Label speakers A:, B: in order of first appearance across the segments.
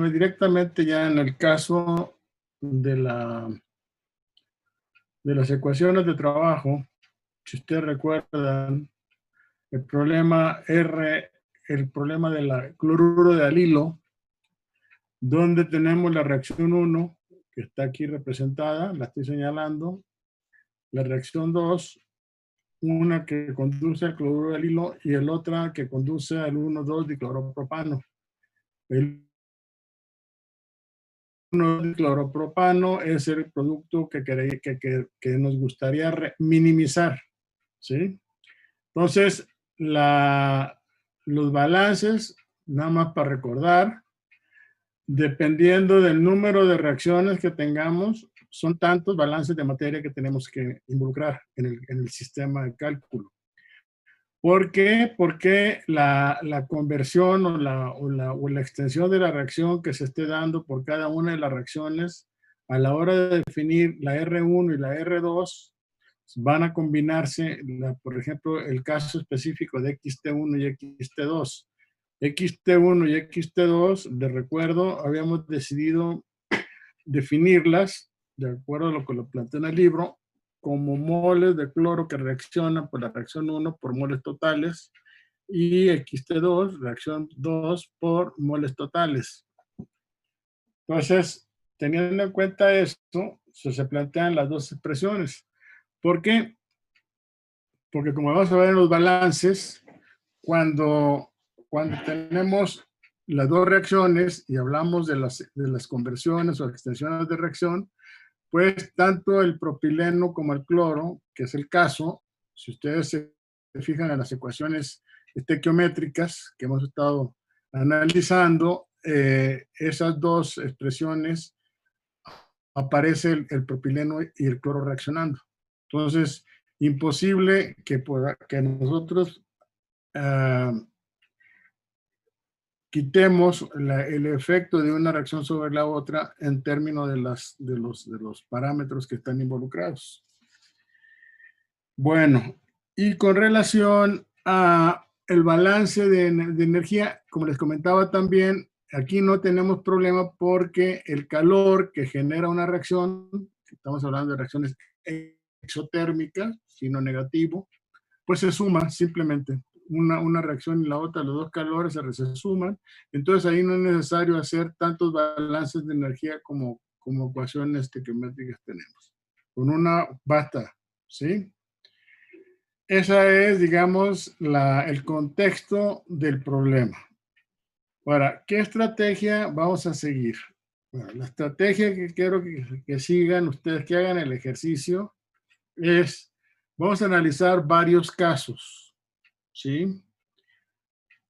A: centrarme directamente ya en el caso de las ecuaciones de trabajo. Si ustedes recuerdan, el problema del cloruro de alilo, donde tenemos la reacción 1, que está aquí representada, la estoy señalando, la reacción 2, una que conduce al cloruro de alilo y el otra que conduce al 1,2-dicloropropano. El 1,2-dicloropropano es el producto que nos gustaría minimizar, ¿sí? Entonces, los balances, nada más para recordar, dependiendo del número de reacciones que tengamos, son tantos balances de materia que tenemos que involucrar en el sistema de cálculo. ¿Por qué? Porque la conversión o la extensión de la reacción que se esté dando por cada una de las reacciones a la hora de definir la R1 y la R2 van a combinarse, por ejemplo, el caso específico de XT1 y XT2. XT1 y XT2, de recuerdo, habíamos decidido definirlas, de acuerdo a lo que lo planteé en el libro, como moles de cloro que reaccionan por la reacción 1 por moles totales y XT2, reacción 2 por moles totales. Entonces, teniendo en cuenta esto, se plantean las dos expresiones. ¿Por qué? Porque como vamos a ver en los balances, cuando tenemos las dos reacciones y hablamos de las conversiones o extensiones de reacción, pues tanto el propileno como el cloro, que es el caso, si ustedes se fijan en las ecuaciones estequiométricas que hemos estado analizando, esas dos expresiones aparece el propileno y el cloro reaccionando. Entonces, imposible que nosotros quitemos el efecto de una reacción sobre la otra en términos de los parámetros que están involucrados. Bueno, y con relación a el balance de energía, como les comentaba también, aquí no tenemos problema porque el calor que genera una reacción, estamos hablando de reacciones exotérmicas, signo negativo, pues se suma simplemente. Una reacción y la otra, los dos calores se suman. Entonces ahí no es necesario hacer tantos balances de energía como ecuaciones estequiométricas tenemos. Con una basta, ¿sí? Esa es, digamos, el contexto del problema. Ahora, ¿qué estrategia vamos a seguir? Bueno, la estrategia que quiero que sigan ustedes, que hagan el ejercicio, es, vamos a analizar varios casos, ¿sí?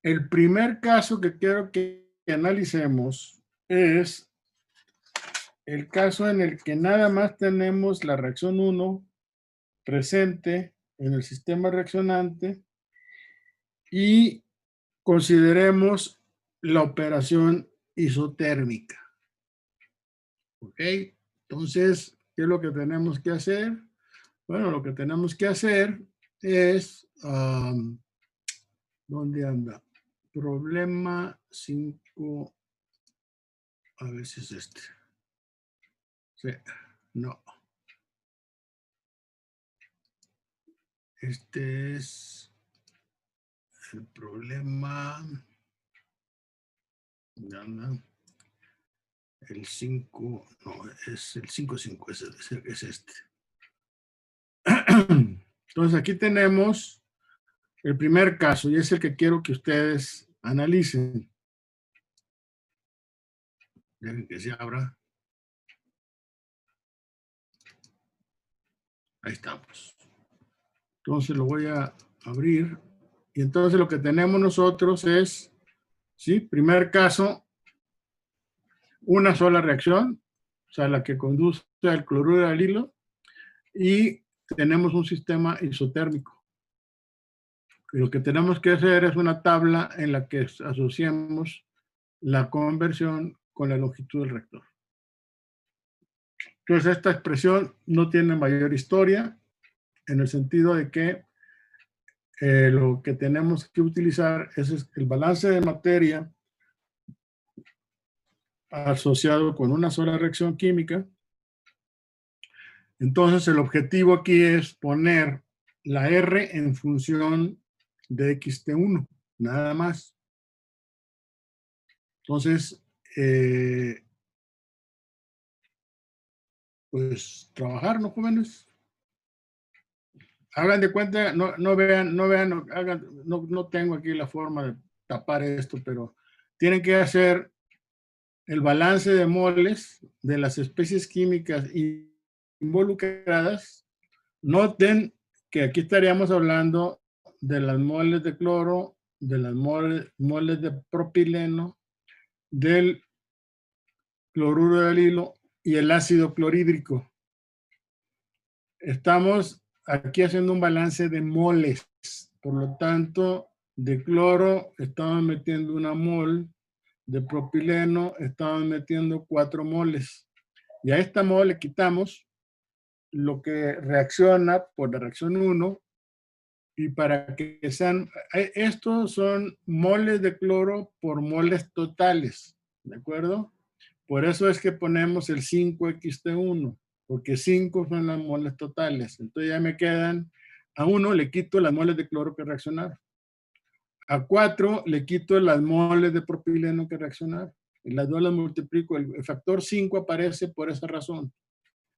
A: El primer caso que quiero que analicemos es el caso en el que nada más tenemos la reacción 1 presente en el sistema reaccionante y consideremos la operación isotérmica. ¿Ok? Entonces, ¿qué es lo que tenemos que hacer? Bueno, lo que tenemos que hacer es, ¿dónde anda? Problema 5, a ver si es este. Sí, no. Este es el problema, ¿dónde? El 5, no, es el 5.5, es este. Entonces aquí tenemos el primer caso y es el que quiero que ustedes analicen. Dejen que se abra. Ahí estamos. Entonces lo voy a abrir. Y entonces lo que tenemos nosotros es, ¿sí? Primer caso, una sola reacción, o sea, la que conduce al cloruro de alilo, y tenemos un sistema isotérmico. Y lo que tenemos que hacer es una tabla en la que asociemos la conversión con la longitud del reactor. Entonces, esta expresión no tiene mayor historia, en el sentido de que lo que tenemos que utilizar es el balance de materia asociado con una sola reacción química. Entonces el objetivo aquí es poner la R en función de XT1, nada más. Entonces, pues trabajar, ¿no, jóvenes? Hagan de cuenta, no vean, no tengo aquí la forma de tapar esto, pero tienen que hacer el balance de moles de las especies químicas involucradas. Noten que aquí estaríamos hablando de las moles de cloro, de las moles de propileno, del cloruro del hilo y el ácido clorhídrico. Estamos aquí haciendo un balance de moles. Por lo tanto, de cloro estamos metiendo una mol, de propileno estamos metiendo 4 moles. Y a esta mol le quitamos lo que reacciona por la reacción 1, y para que sean, estos son moles de cloro por moles totales, ¿de acuerdo? Por eso es que ponemos el 5XT1, porque 5 son las moles totales. Entonces ya me quedan, a 1 le quito las moles de cloro que reaccionaron. A 4 le quito las moles de propileno que reaccionaron. Y las dos las multiplico. El factor 5 aparece por esa razón,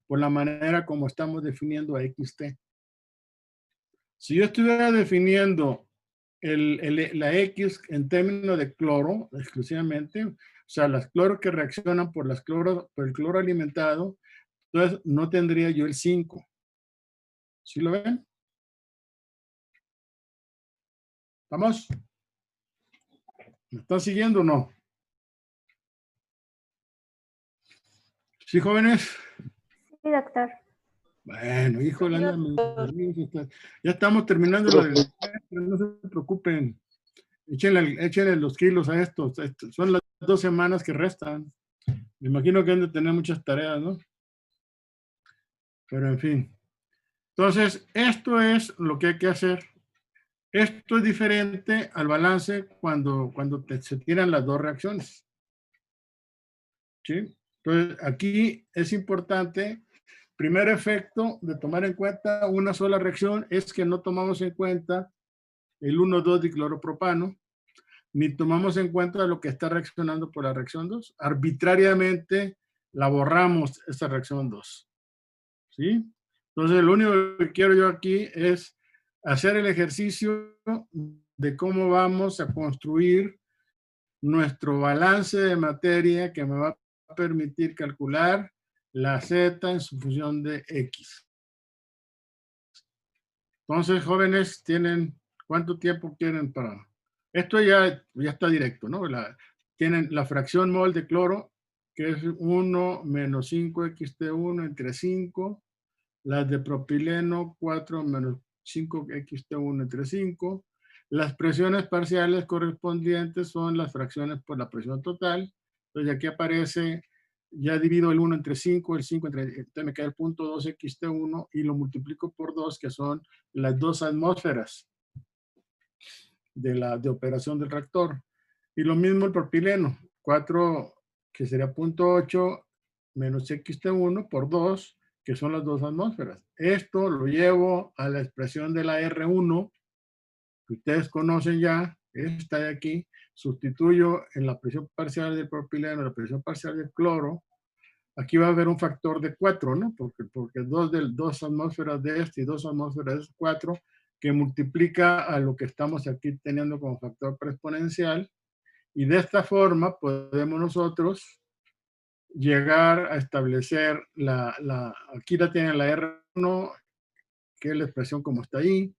A: por la manera como estamos definiendo a XT. Si yo estuviera definiendo la X en términos de cloro exclusivamente, o sea, las cloros que reaccionan por el cloro alimentado, entonces no tendría yo el 5. ¿Sí lo ven? ¿Vamos? ¿Me están siguiendo o no? ¿Sí, jóvenes?
B: Sí, doctor.
A: Bueno, híjole, ya estamos terminando la del no se preocupen. Échenle los kilos a estos. Son las 2 semanas que restan. Me imagino que han de tener muchas tareas, ¿no? Pero en fin. Entonces, esto es lo que hay que hacer. Esto es diferente al balance cuando se tiran las dos reacciones. ¿Sí? Entonces, aquí es importante, primer efecto de tomar en cuenta una sola reacción es que no tomamos en cuenta el 1,2 dicloropropano, ni tomamos en cuenta lo que está reaccionando por la reacción 2. Arbitrariamente la borramos esta reacción 2. ¿Sí? Entonces, lo único que quiero yo aquí es hacer el ejercicio de cómo vamos a construir nuestro balance de materia que me va a permitir calcular la Z en su función de X. Entonces, jóvenes, ¿cuánto tiempo quieren para...? Esto ya está directo, ¿no? Tienen la fracción mol de cloro, que es 1 menos 5XT1 entre 5. Las de propileno, 4 menos 5XT1 entre 5. Las presiones parciales correspondientes son las fracciones por la presión total. Entonces aquí aparece, ya divido el 1 entre 5, el 5 entre, entonces me queda el punto 2XT1 y lo multiplico por 2, que son las 2 atmósferas de operación del reactor. Y lo mismo el propileno, 4, que sería punto 8 menos XT1 por 2, que son las 2 atmósferas. Esto lo llevo a la expresión de la R1, que ustedes conocen ya, esta de aquí, sustituyo en la presión parcial del propileno, la presión parcial del cloro. Aquí va a haber un factor de 4, ¿no? Porque 2 atmósferas de este y 2 atmósferas de 4, que multiplica a lo que estamos aquí teniendo como factor exponencial. Y de esta forma podemos nosotros llegar a establecer aquí la tienen la R1, que es la expresión como está ahí,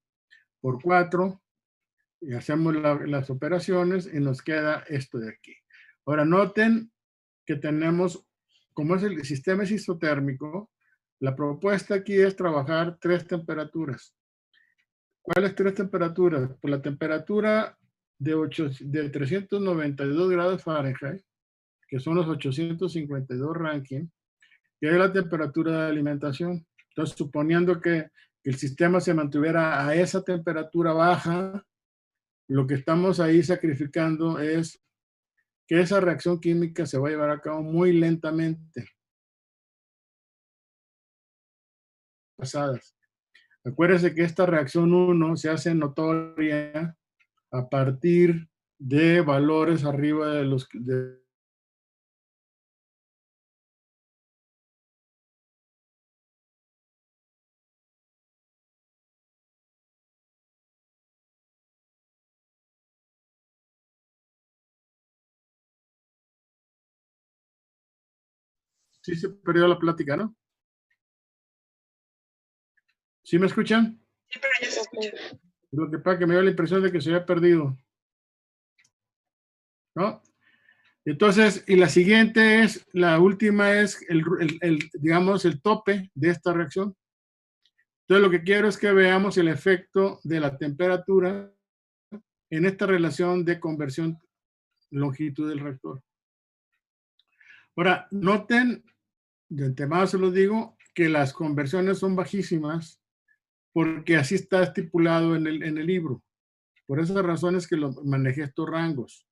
A: por 4, y hacemos las operaciones y nos queda esto de aquí. Ahora noten que tenemos, como es el sistema es isotérmico, la propuesta aquí es trabajar 3 temperaturas. ¿Cuáles 3 temperaturas? Pues la temperatura de 392 grados Fahrenheit, que son los 852 Rankine, que es la temperatura de alimentación. Entonces, suponiendo que el sistema se mantuviera a esa temperatura baja, lo que estamos ahí sacrificando es que esa reacción química se va a llevar a cabo muy lentamente. Pasadas. Acuérdense que esta reacción 1 se hace notoria a partir de valores arriba de los de sí se perdió la plática, ¿no? ¿Sí me escuchan?
B: Sí, pero ya se escucha.
A: Lo que pasa es que me dio la impresión de que se había perdido, ¿no? Entonces, y la siguiente es, la última es digamos, el tope de esta reacción. Entonces, lo que quiero es que veamos el efecto de la temperatura en esta relación de conversión longitud del reactor. Ahora, noten, de antemano se los digo, que las conversiones son bajísimas porque así está estipulado en el libro. Por esas razones que manejé estos rangos.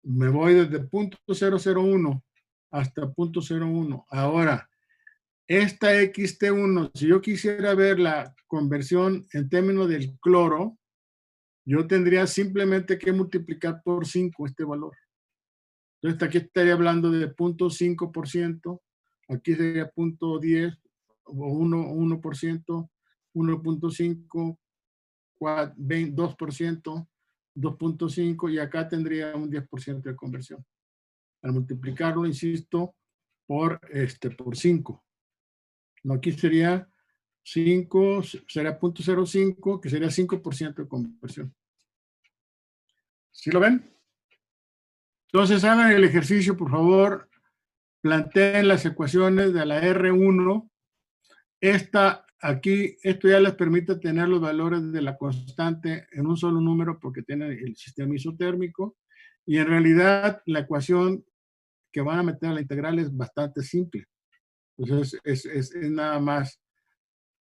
A: Me voy desde punto 001 hasta punto 01. Ahora, esta XT1, si yo quisiera ver la conversión en términos del cloro, yo tendría simplemente que multiplicar por 5 este valor. Entonces, aquí estaría hablando de 0.5%, aquí sería 0.10 o 1%, 1.5, 2%, 2.5 y acá tendría un 10% de conversión. Al multiplicarlo, insisto, por 5. No, aquí sería 5, sería 0.05, que sería 5% de conversión. ¿Sí lo ven? Entonces hagan el ejercicio, por favor, planteen las ecuaciones de la R1. Esto ya les permite tener los valores de la constante en un solo número porque tienen el sistema isotérmico. Y en realidad la ecuación que van a meter a la integral es bastante simple. Entonces es nada más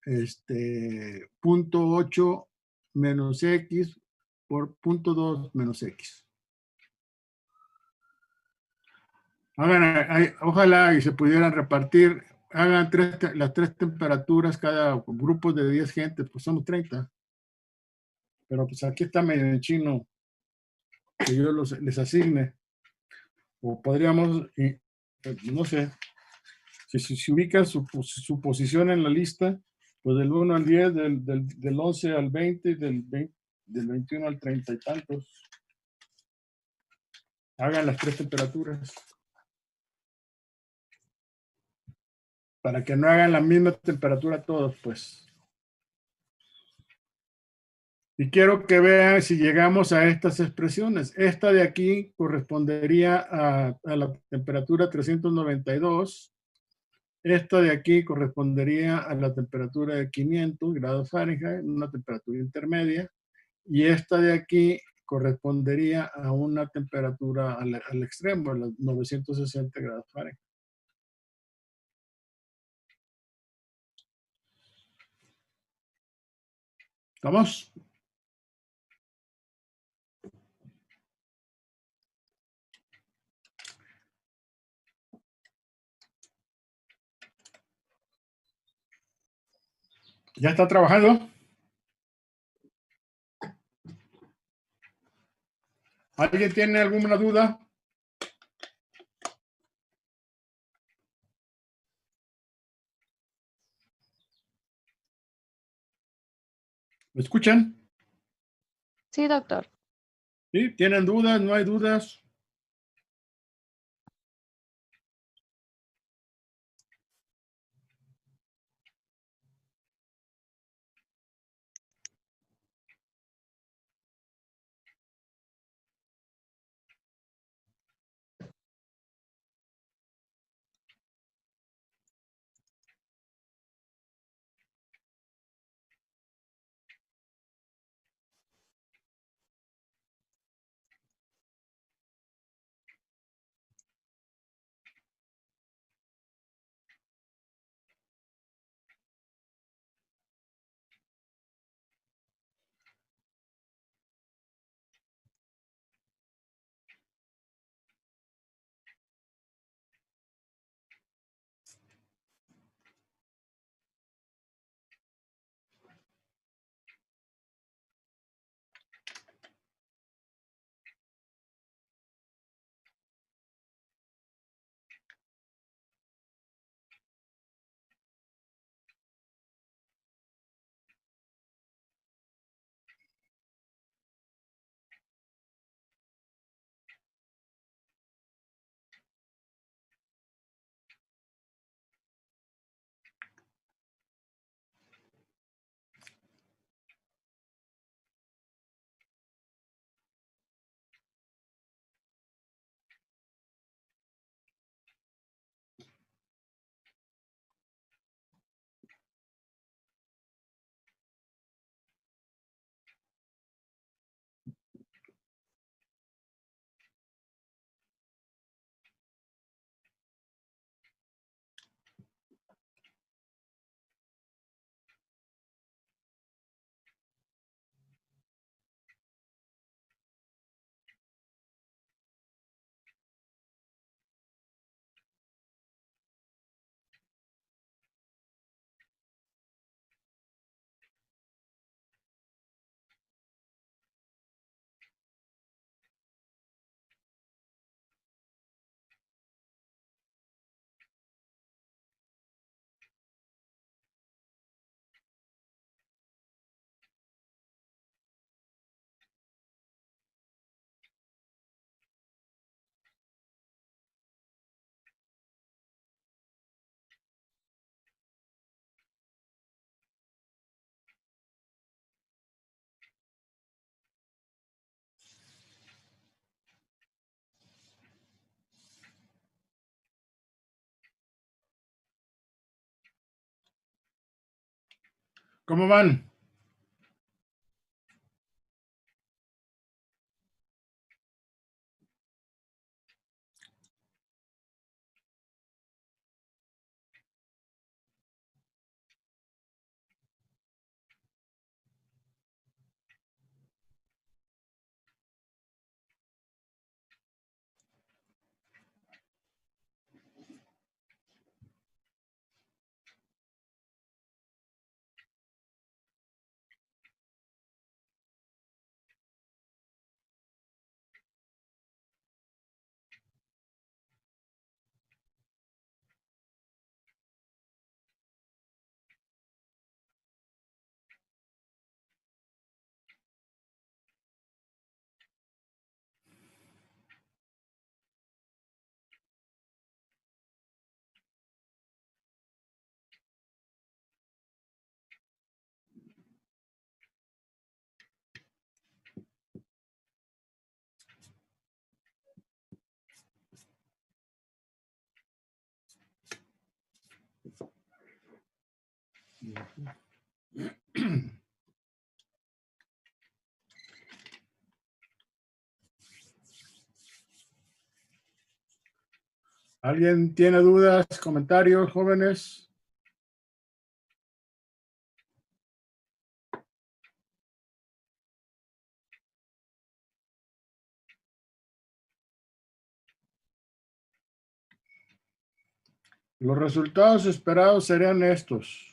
A: 0.8 menos x por 0.2 menos x. Ojalá y se pudieran repartir, hagan las 3 temperaturas cada grupo de 10 gente, pues somos 30. Pero pues aquí está medio en chino que yo les asigne. O podríamos, no sé, si ubican su posición en la lista, pues del 1 al 10, del 11 al 20, del 21 al 30 y tantos. Hagan las 3 temperaturas. Para que no hagan la misma temperatura todos, pues. Y quiero que vean si llegamos a estas expresiones. Esta de aquí correspondería a la temperatura 392. Esta de aquí correspondería a la temperatura de 500 grados Fahrenheit, una temperatura intermedia. Y esta de aquí correspondería a una temperatura al extremo, a los 960 grados Fahrenheit. ¿Estamos? ¿Ya está trabajando? ¿Alguien tiene alguna duda? ¿Me escuchan?
C: Sí, doctor.
A: ¿Sí? ¿Tienen dudas? ¿No hay dudas? ¿Cómo van? ¿Alguien tiene dudas, comentarios, jóvenes? Los resultados esperados serían estos.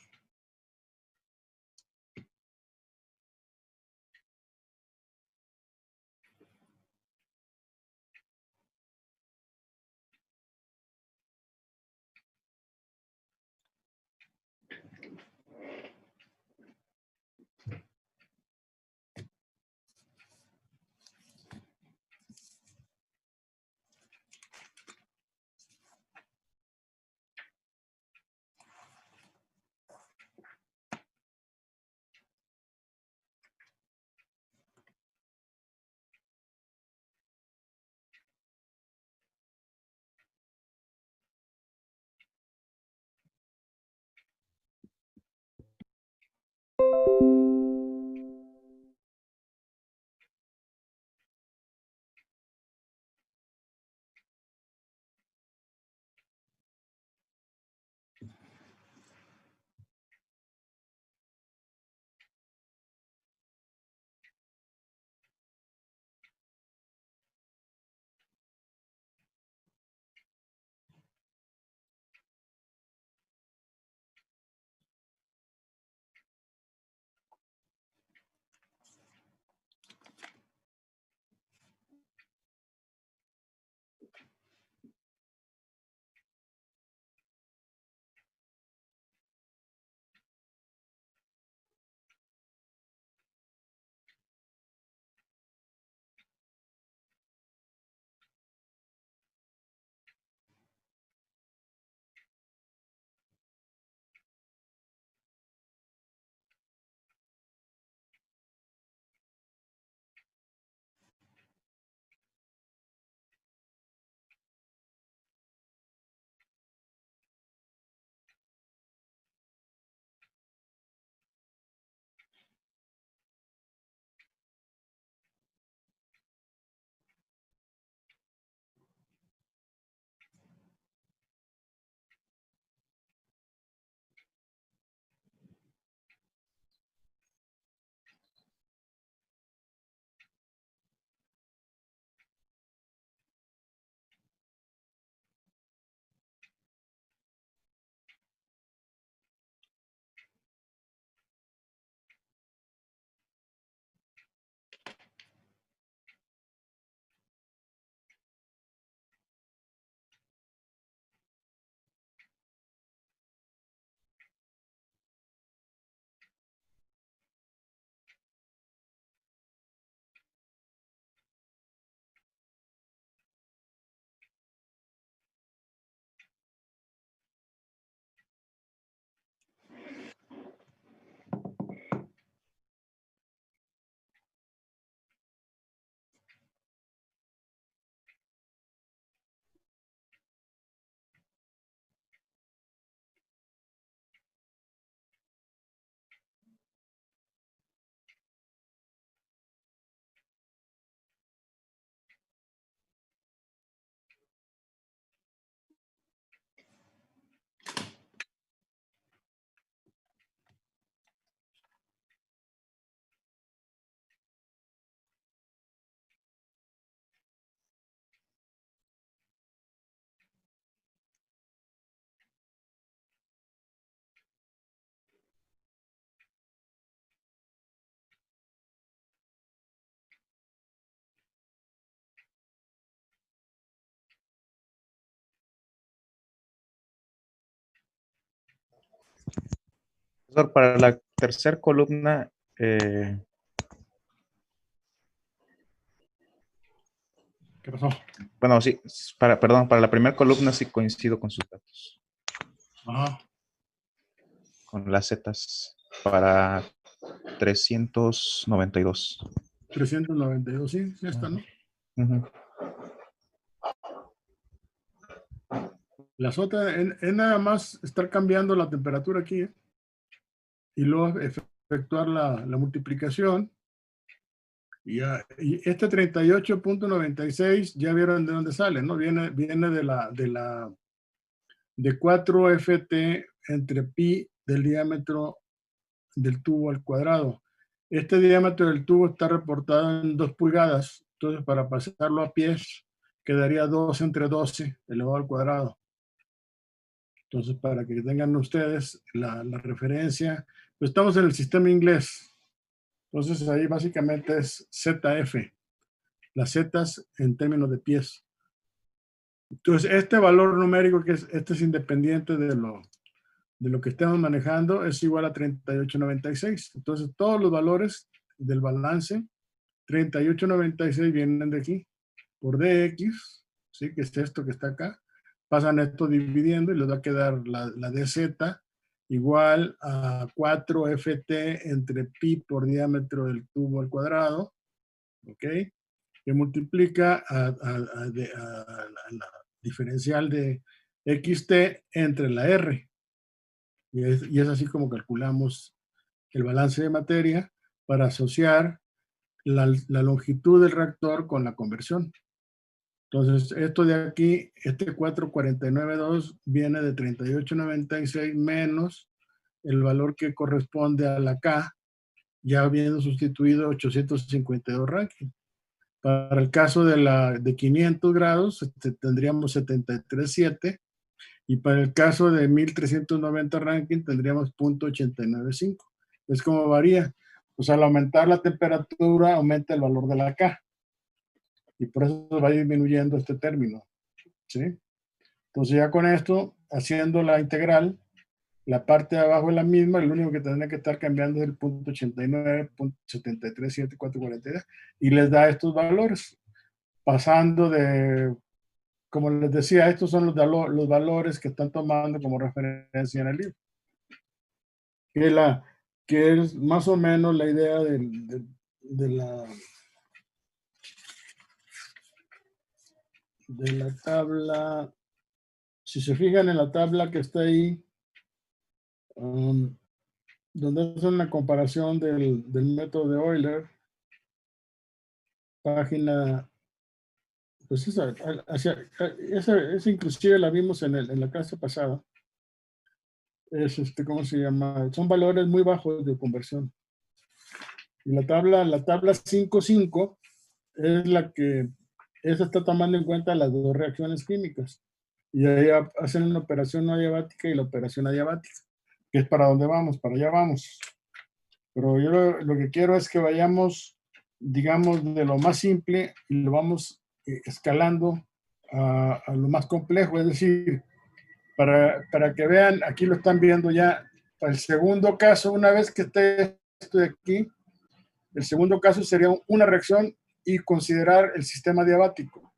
B: Profesor, para la tercera columna,
A: ¿Qué pasó?
B: bueno, sí, perdón, para la primera columna sí coincido con sus datos,
A: Ajá.
B: con las zetas para 392.
A: 392, sí, ya está, ¿no?
B: Ujú.
A: Las otras, es nada más estar cambiando la temperatura aquí, ¿eh? Y luego efectuar la multiplicación. Y este 38.96, ya vieron de dónde sale, ¿no? Viene de 4ft entre pi del diámetro del tubo al cuadrado. Este diámetro del tubo está reportado en 2 pulgadas, entonces para pasarlo a pies quedaría 2 entre 12 elevado al cuadrado. Entonces, para que tengan ustedes la referencia, pues estamos en el sistema inglés. Entonces, ahí básicamente es ZF, las zetas en términos de pies. Entonces, este valor numérico, este es independiente de lo que estemos manejando, es igual a 3896. Entonces, todos los valores del balance, 3896 vienen de aquí, por DX, ¿sí? Que es esto que está acá. Pasan esto dividiendo y les va a quedar la DZ igual a 4ft entre pi por diámetro del tubo al cuadrado, ¿ok? Que multiplica a la diferencial de xt entre la R. Y es así como calculamos el balance de materia para asociar la longitud del reactor con la conversión. Entonces, esto de aquí, este 449.2 viene de 3896 menos el valor que corresponde a la K, ya habiendo sustituido 852 Rankine. Para el caso de 500 grados, tendríamos 73.7, y para el caso de 1390 Rankine tendríamos 0.895. Es como varía. Pues al aumentar la temperatura, aumenta el valor de la K, y por eso va disminuyendo este término, ¿sí? Entonces ya con esto, haciendo la integral, la parte de abajo es la misma, lo único que tendría que estar cambiando es el 0.89, 0.737, y les da estos valores, pasando de, como les decía, estos son los valores que están tomando como referencia en el libro. Que es más o menos la idea de la tabla. Si se fijan en la tabla que está ahí, donde hacen una comparación del método de Euler, página, pues esa inclusive la vimos en la clase pasada. Es ¿cómo se llama? Son valores muy bajos de conversión. Y la tabla 5.5 es la que, esa está tomando en cuenta las dos reacciones químicas. Y ahí hacen una operación no adiabática y la operación adiabática, que es para dónde vamos, para allá vamos. Pero yo lo que quiero es que vayamos, digamos, de lo más simple y lo vamos escalando a lo más complejo. Es decir, para que vean, aquí lo están viendo ya, para el segundo caso, una vez que esté esto de aquí, el segundo caso sería una reacción y considerar el sistema adiabático.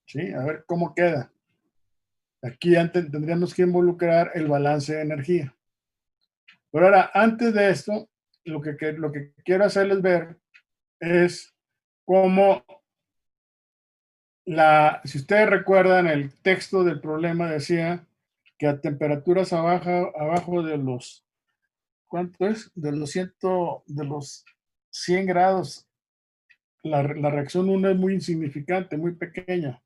A: ¿Sí? A ver cómo queda. Aquí antes tendríamos que involucrar el balance de energía. Pero ahora, antes de esto, lo que quiero hacerles ver es cómo si ustedes recuerdan, el texto del problema decía que a temperaturas abajo de los, ¿cuánto es? De los 100 grados, la reacción 1 es muy insignificante, muy pequeña.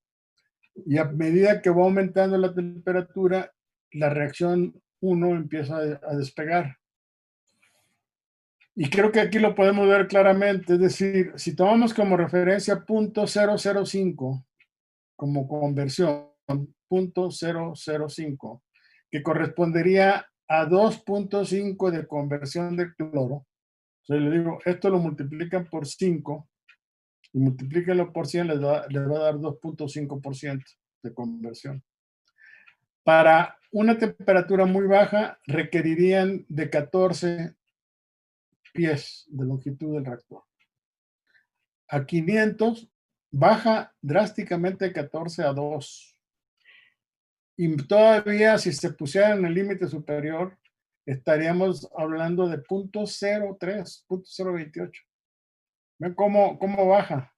A: Y a medida que va aumentando la temperatura, la reacción 1 empieza a despegar. Y creo que aquí lo podemos ver claramente, es decir, si tomamos como referencia 0.005 como conversión, 0.005, que correspondería a 2.5 de conversión de cloro. Entonces le digo, esto lo multiplican por 5 y multiplíquenlo por 100, les va a dar 2.5% de conversión. Para una temperatura muy baja requerirían de 14 pies de longitud del reactor. A 500 baja drásticamente de 14 a 2. Y todavía si se pusiera en el límite superior, estaríamos hablando de 0.03, 0.028. ¿Ven cómo baja?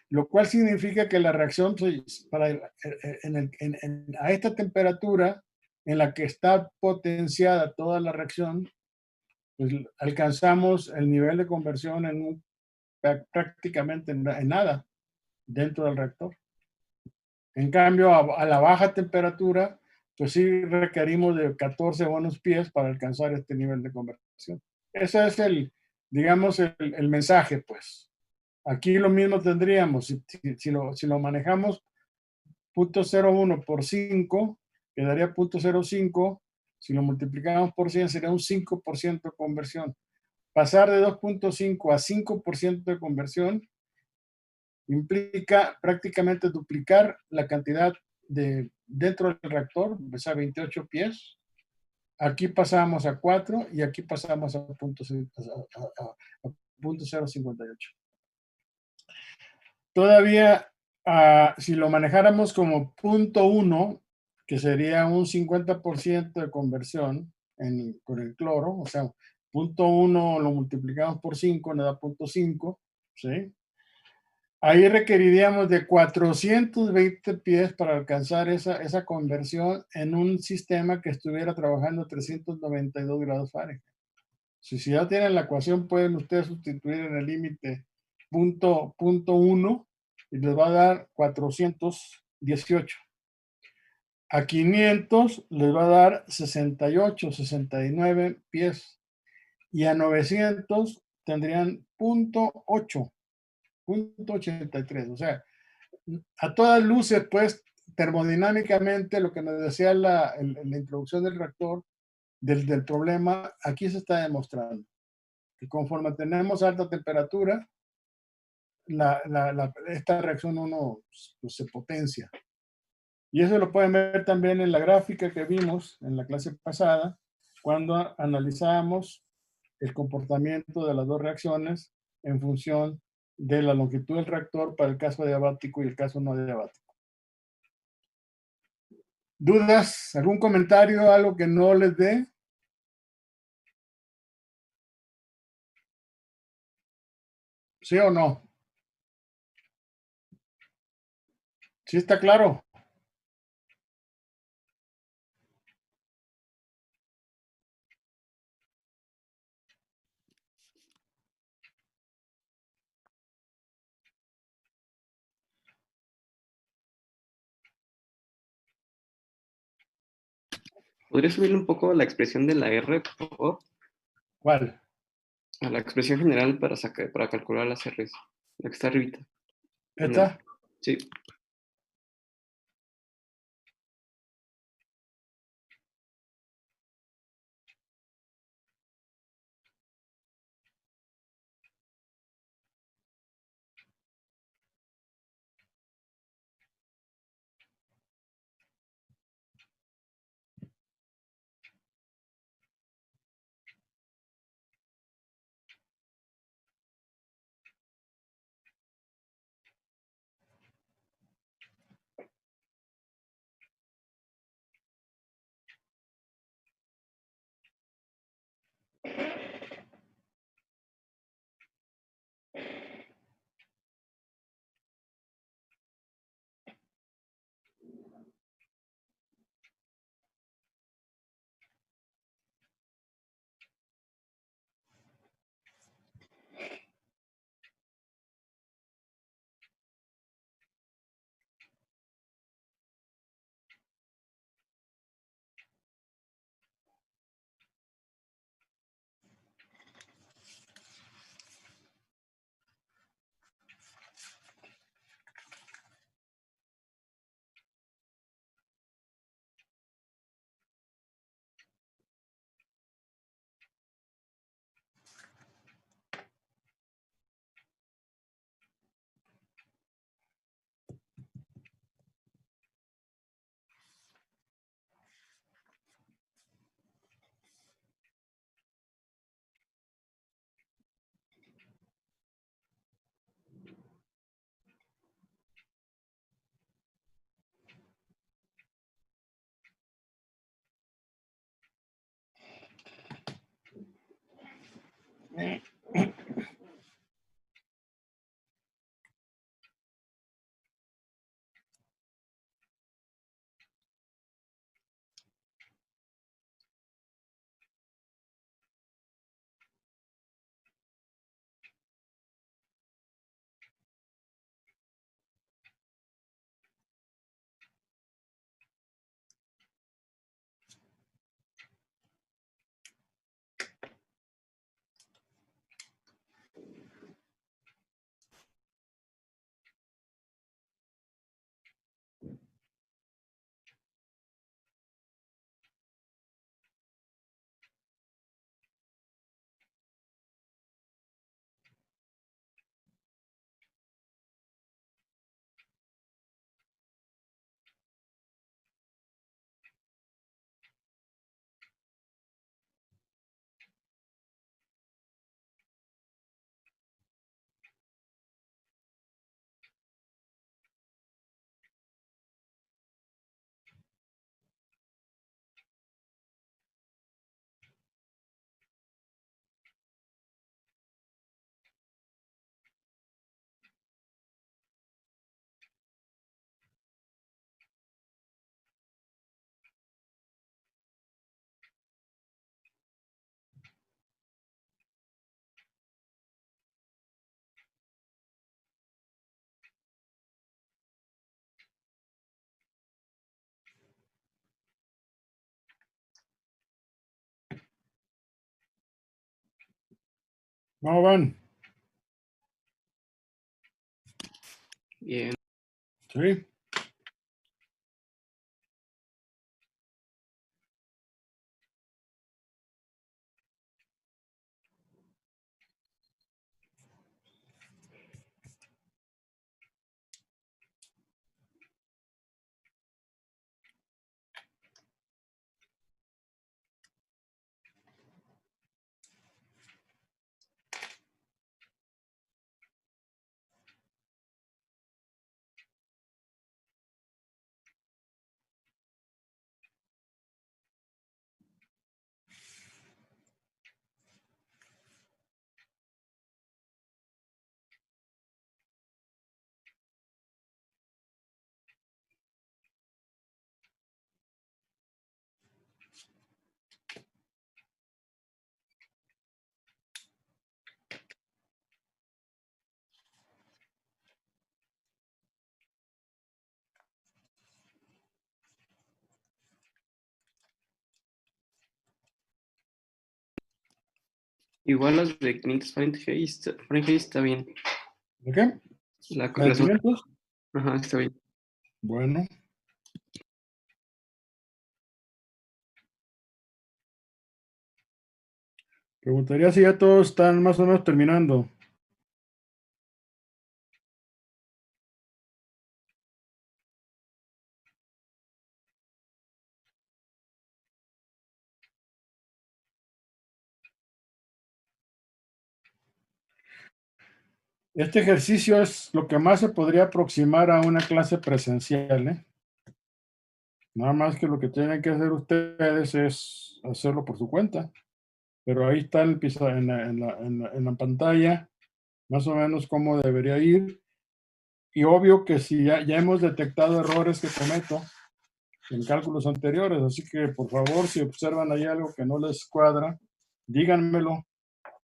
A: Lo cual significa que la reacción pues, a esta temperatura en la que está potenciada toda la reacción, pues alcanzamos el nivel de conversión prácticamente en nada dentro del reactor. En cambio, a la baja temperatura, pues sí requerimos de 14 buenos pies para alcanzar este nivel de conversión. Ese es digamos, el mensaje, pues. Aquí lo mismo tendríamos, si lo manejamos 0.01 por 5, quedaría 0.05, si lo multiplicamos por 100 sería un 5% de conversión. Pasar de 2.5 a 5% de conversión implica prácticamente duplicar la cantidad dentro del reactor, o sea, 28 pies. Aquí pasamos a 4 y aquí pasamos a 0.058. Todavía, si lo manejáramos como 0.1, que sería un 50% de conversión con el cloro, o sea, 0.1 lo multiplicamos por 5, nos da 0.5, ¿sí? Ahí requeriríamos de 420 pies para alcanzar esa conversión en un sistema que estuviera trabajando a 392 grados Fahrenheit. Si ya tienen la ecuación, pueden ustedes sustituir en el límite 0.1 y les va a dar 418. A 500 les va a dar 68, 69 pies. Y a 900 tendrían 0.8. 0.83, o sea, a todas luces, pues, termodinámicamente, lo que nos decía la introducción del reactor, del problema, aquí se está demostrando que conforme tenemos alta temperatura, esta reacción pues, se potencia. Y eso lo pueden ver también en la gráfica que vimos en la clase pasada, cuando analizábamos el comportamiento de las dos reacciones en función de la longitud del reactor para el caso adiabático y el caso no adiabático. ¿Dudas? ¿Algún comentario? ¿Algo que no les dé? ¿Sí o no? ¿Sí está claro?
D: ¿Podría subirle un poco la expresión de la R, por favor?
A: ¿Cuál?
D: A la expresión general para calcular las R's. La que está arribita.
A: ¿Esta?
D: Sí.
A: ¿Cómo van?
D: Bien.
A: Sí.
D: Igual las de 500 Fahrenheit está bien.
A: ¿De qué?
D: La,
A: ¿La de
D: la segunda,
A: 500?
D: ajá, está bien.
A: Bueno. Preguntaría si ya todos están más o menos terminando. Este ejercicio es lo que más se podría aproximar a una clase presencial, ¿eh? Nada más que lo que tienen que hacer ustedes es hacerlo por su cuenta. Pero ahí está el en la pantalla, más o menos cómo debería ir. Y obvio que si ya hemos detectado errores que cometo en cálculos anteriores, así que por favor, si observan ahí algo que no les cuadra, díganmelo.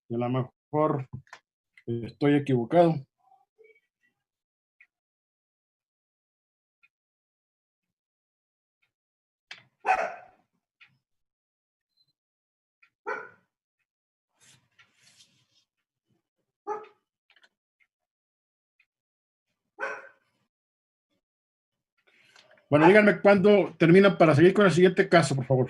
A: Y a lo mejor estoy equivocado. Bueno, díganme cuándo termina para seguir con el siguiente caso, por favor.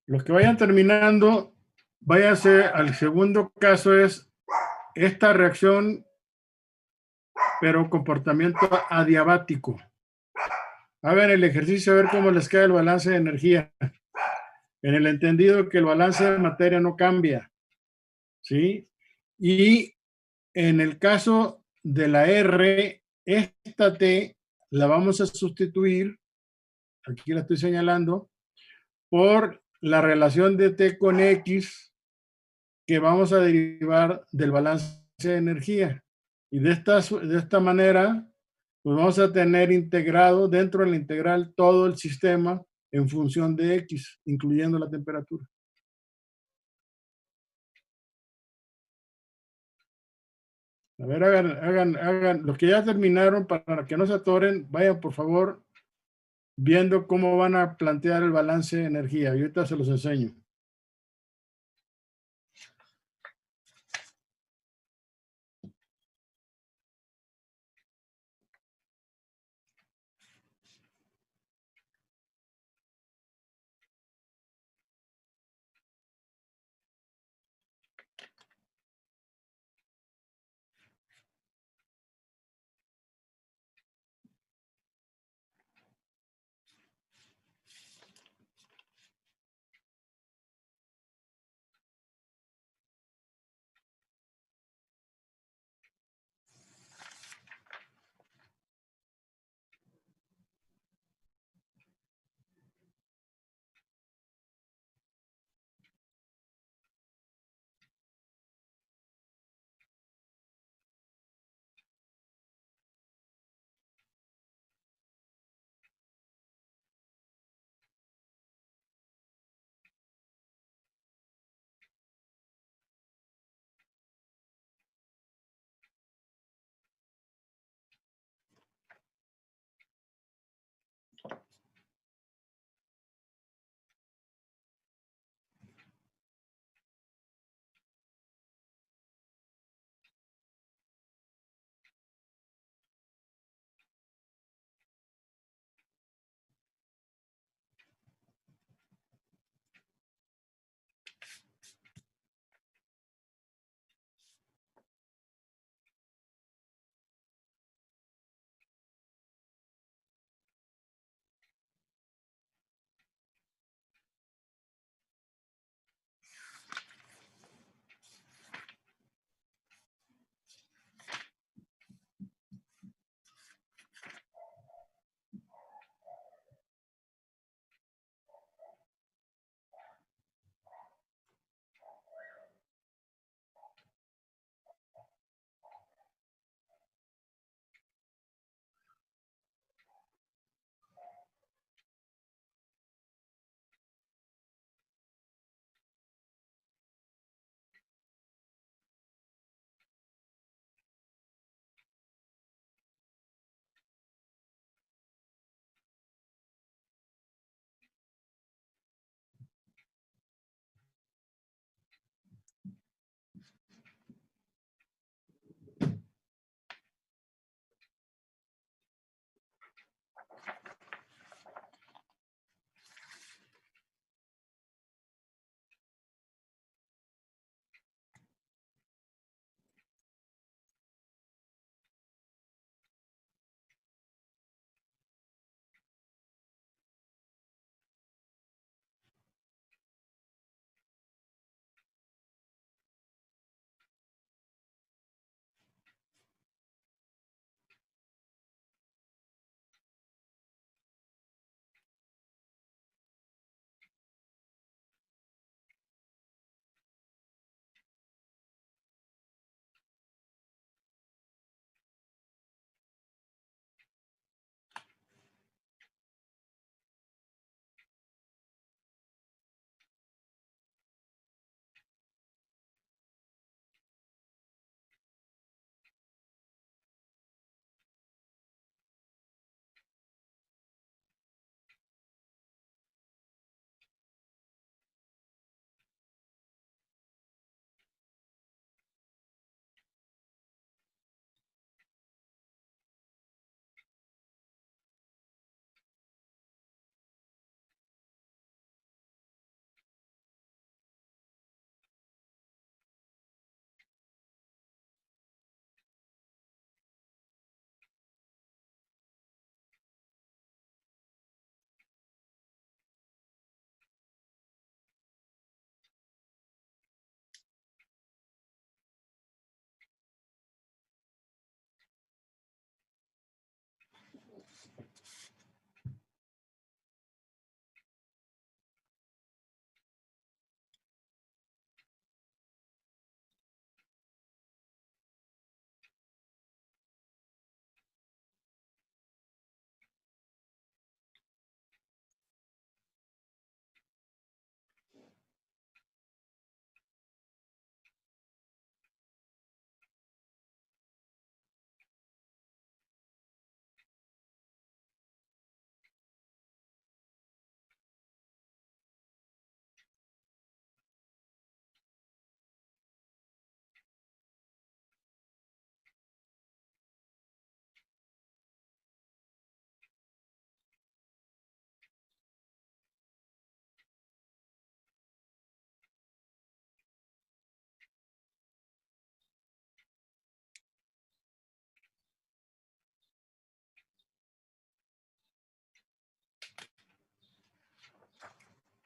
A: Los que vayan terminando, váyase al segundo caso, es esta reacción, pero comportamiento adiabático. Hagan el ejercicio a ver cómo les queda el balance de energía, en el entendido que el balance de materia no cambia, ¿sí? Y en el caso de la R, esta T la vamos a sustituir, aquí la estoy señalando, por la relación de T con X que vamos a derivar del balance de energía. Y de esta manera, pues vamos a tener integrado dentro de la integral todo el sistema en función de X, incluyendo la temperatura. A ver, hagan, los que ya terminaron, para que no se atoren, vayan por favor viendo cómo van a plantear el balance de energía. Y ahorita se los enseño.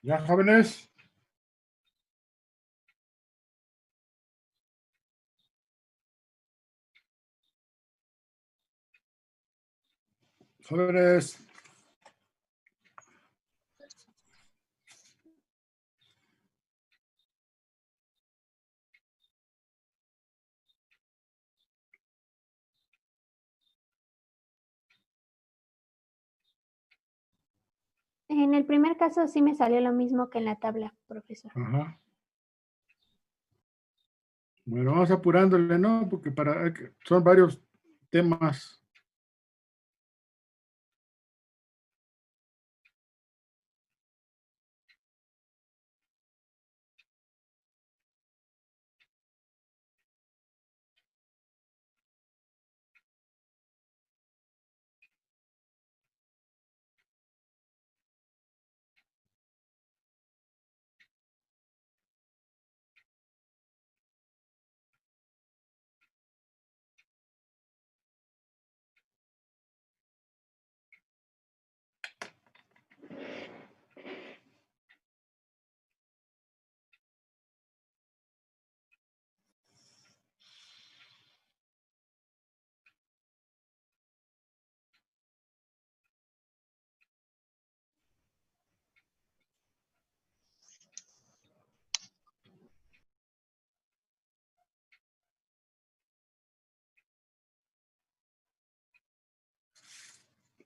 A: ¿Ya, jóvenes? Jóvenes.
E: En el primer caso sí me salió lo mismo que en la tabla, profesor.
A: Ajá. Bueno, vamos apurándole, ¿no? Porque son varios temas.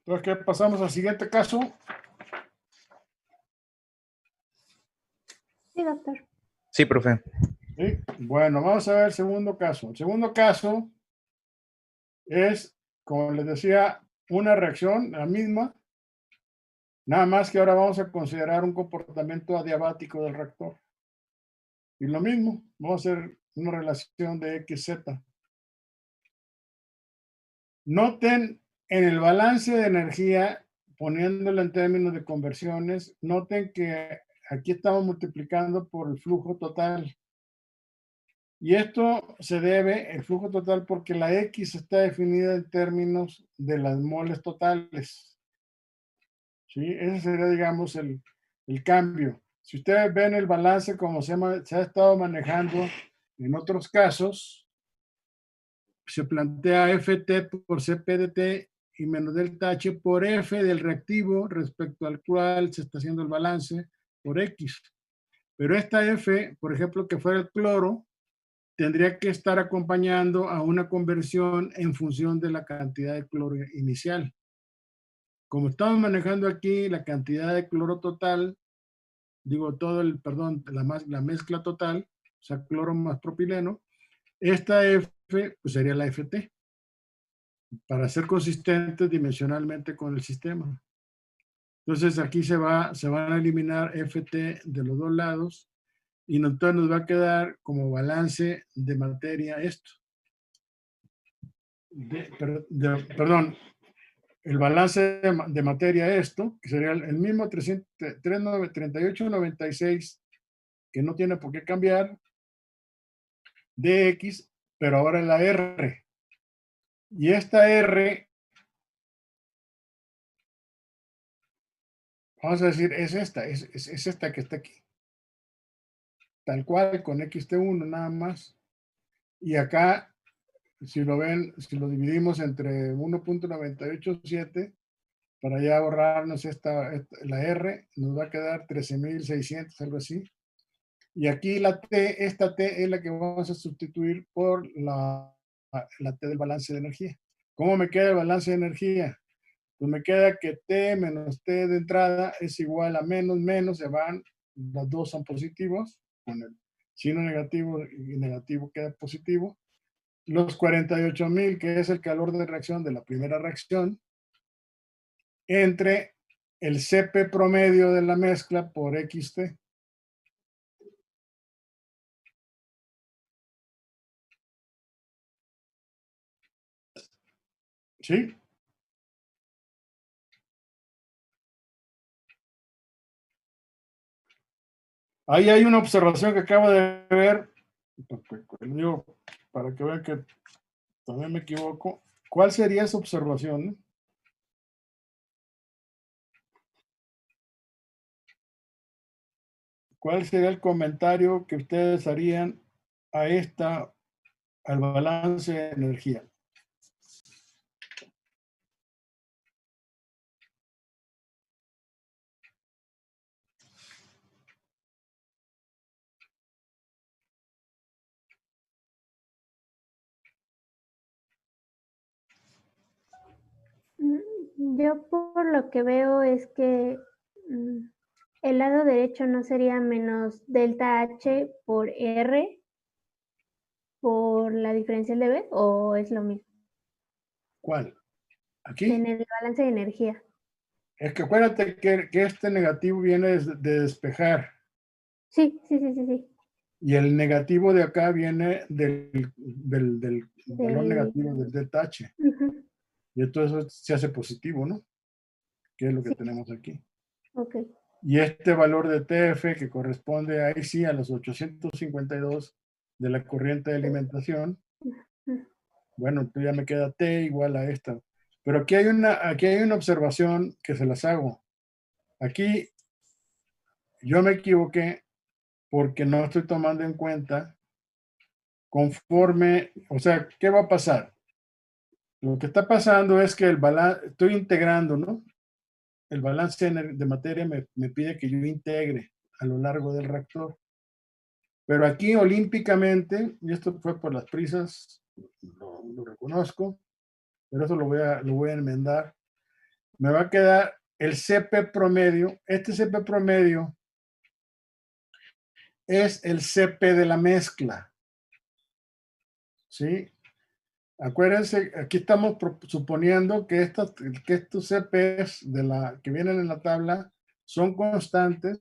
A: Entonces, ¿qué pasamos al siguiente caso?
E: Sí, doctor.
B: Sí, profe.
A: ¿Sí? Bueno, vamos a ver el segundo caso. El segundo caso es, como les decía, una reacción, la misma, nada más que ahora vamos a considerar un comportamiento adiabático del reactor. Y lo mismo, vamos a hacer una relación de XZ. Noten en el balance de energía, poniéndolo en términos de conversiones, noten que aquí estamos multiplicando por el flujo total. Y esto se debe, el flujo total, porque la X está definida en términos de las moles totales. ¿Sí? Ese sería, digamos, el cambio. Si ustedes ven el balance como se ha estado manejando en otros casos, se plantea FT por CP de T y menos delta H por F del reactivo respecto al cual se está haciendo el balance por X. Pero esta F, por ejemplo, que fuera el cloro, tendría que estar acompañando a una conversión en función de la cantidad de cloro inicial. Como estamos manejando aquí la cantidad de cloro total, la mezcla total, o sea, cloro más propileno, esta F pues sería la FT, para ser consistentes dimensionalmente con el sistema. Entonces aquí se van a eliminar FT de los dos lados y entonces nos va a quedar como balance de materia esto. Perdón, el balance de materia esto, que sería el mismo 3896, que no tiene por qué cambiar, dx, pero ahora la R. Y esta R, vamos a decir, es esta, es esta que está aquí. Tal cual, con xt1 nada más. Y acá, si lo ven, si lo dividimos entre 1.987, para ya ahorrarnos la R, nos va a quedar 13.600, algo así. Y aquí esta T es la que vamos a sustituir por la T del balance de energía. ¿Cómo me queda el balance de energía? Pues me queda que T menos T de entrada es igual a menos, se van, las dos son positivos, con el signo negativo y negativo queda positivo. Los 48.000, que es el calor de reacción de la primera reacción, entre el CP promedio de la mezcla por XT. ¿Sí? Ahí hay una observación que acabo de ver, para que vean que también me equivoco. ¿Cuál sería esa observación? ¿Cuál sería el comentario que ustedes harían a al balance de energía?
E: Yo por lo que veo es que el lado derecho no sería menos delta H por R por la diferencial de B, ¿o es lo mismo?
A: ¿Cuál? ¿Aquí?
E: En el balance de energía.
A: Es que acuérdate que este negativo viene de despejar
E: Sí.
A: y el negativo de acá viene del valor
E: Del-
A: negativo del delta H.
E: Ujú,
A: Y entonces eso se hace positivo, ¿no? Que es lo que
E: Sí.
A: tenemos aquí.
E: Ok.
A: Y este valor de TF que corresponde ahí sí a los 852 de la corriente de alimentación,
E: Ujú.
A: bueno, entonces ya me queda T igual a esta. Pero aquí hay una observación que se las hago. Aquí yo me equivoqué porque no estoy tomando en cuenta conforme, o sea, ¿qué va a pasar? Lo que está pasando es que el balance, estoy integrando, ¿no? El balance de materia me pide que yo integre a lo largo del reactor. Pero aquí olímpicamente, y esto fue por las prisas, lo reconozco, pero eso lo voy a enmendar, me va a quedar el CP promedio. Este CP promedio es el CP de la mezcla, ¿sí? Acuérdense, aquí estamos suponiendo que estos CPs que vienen en la tabla son constantes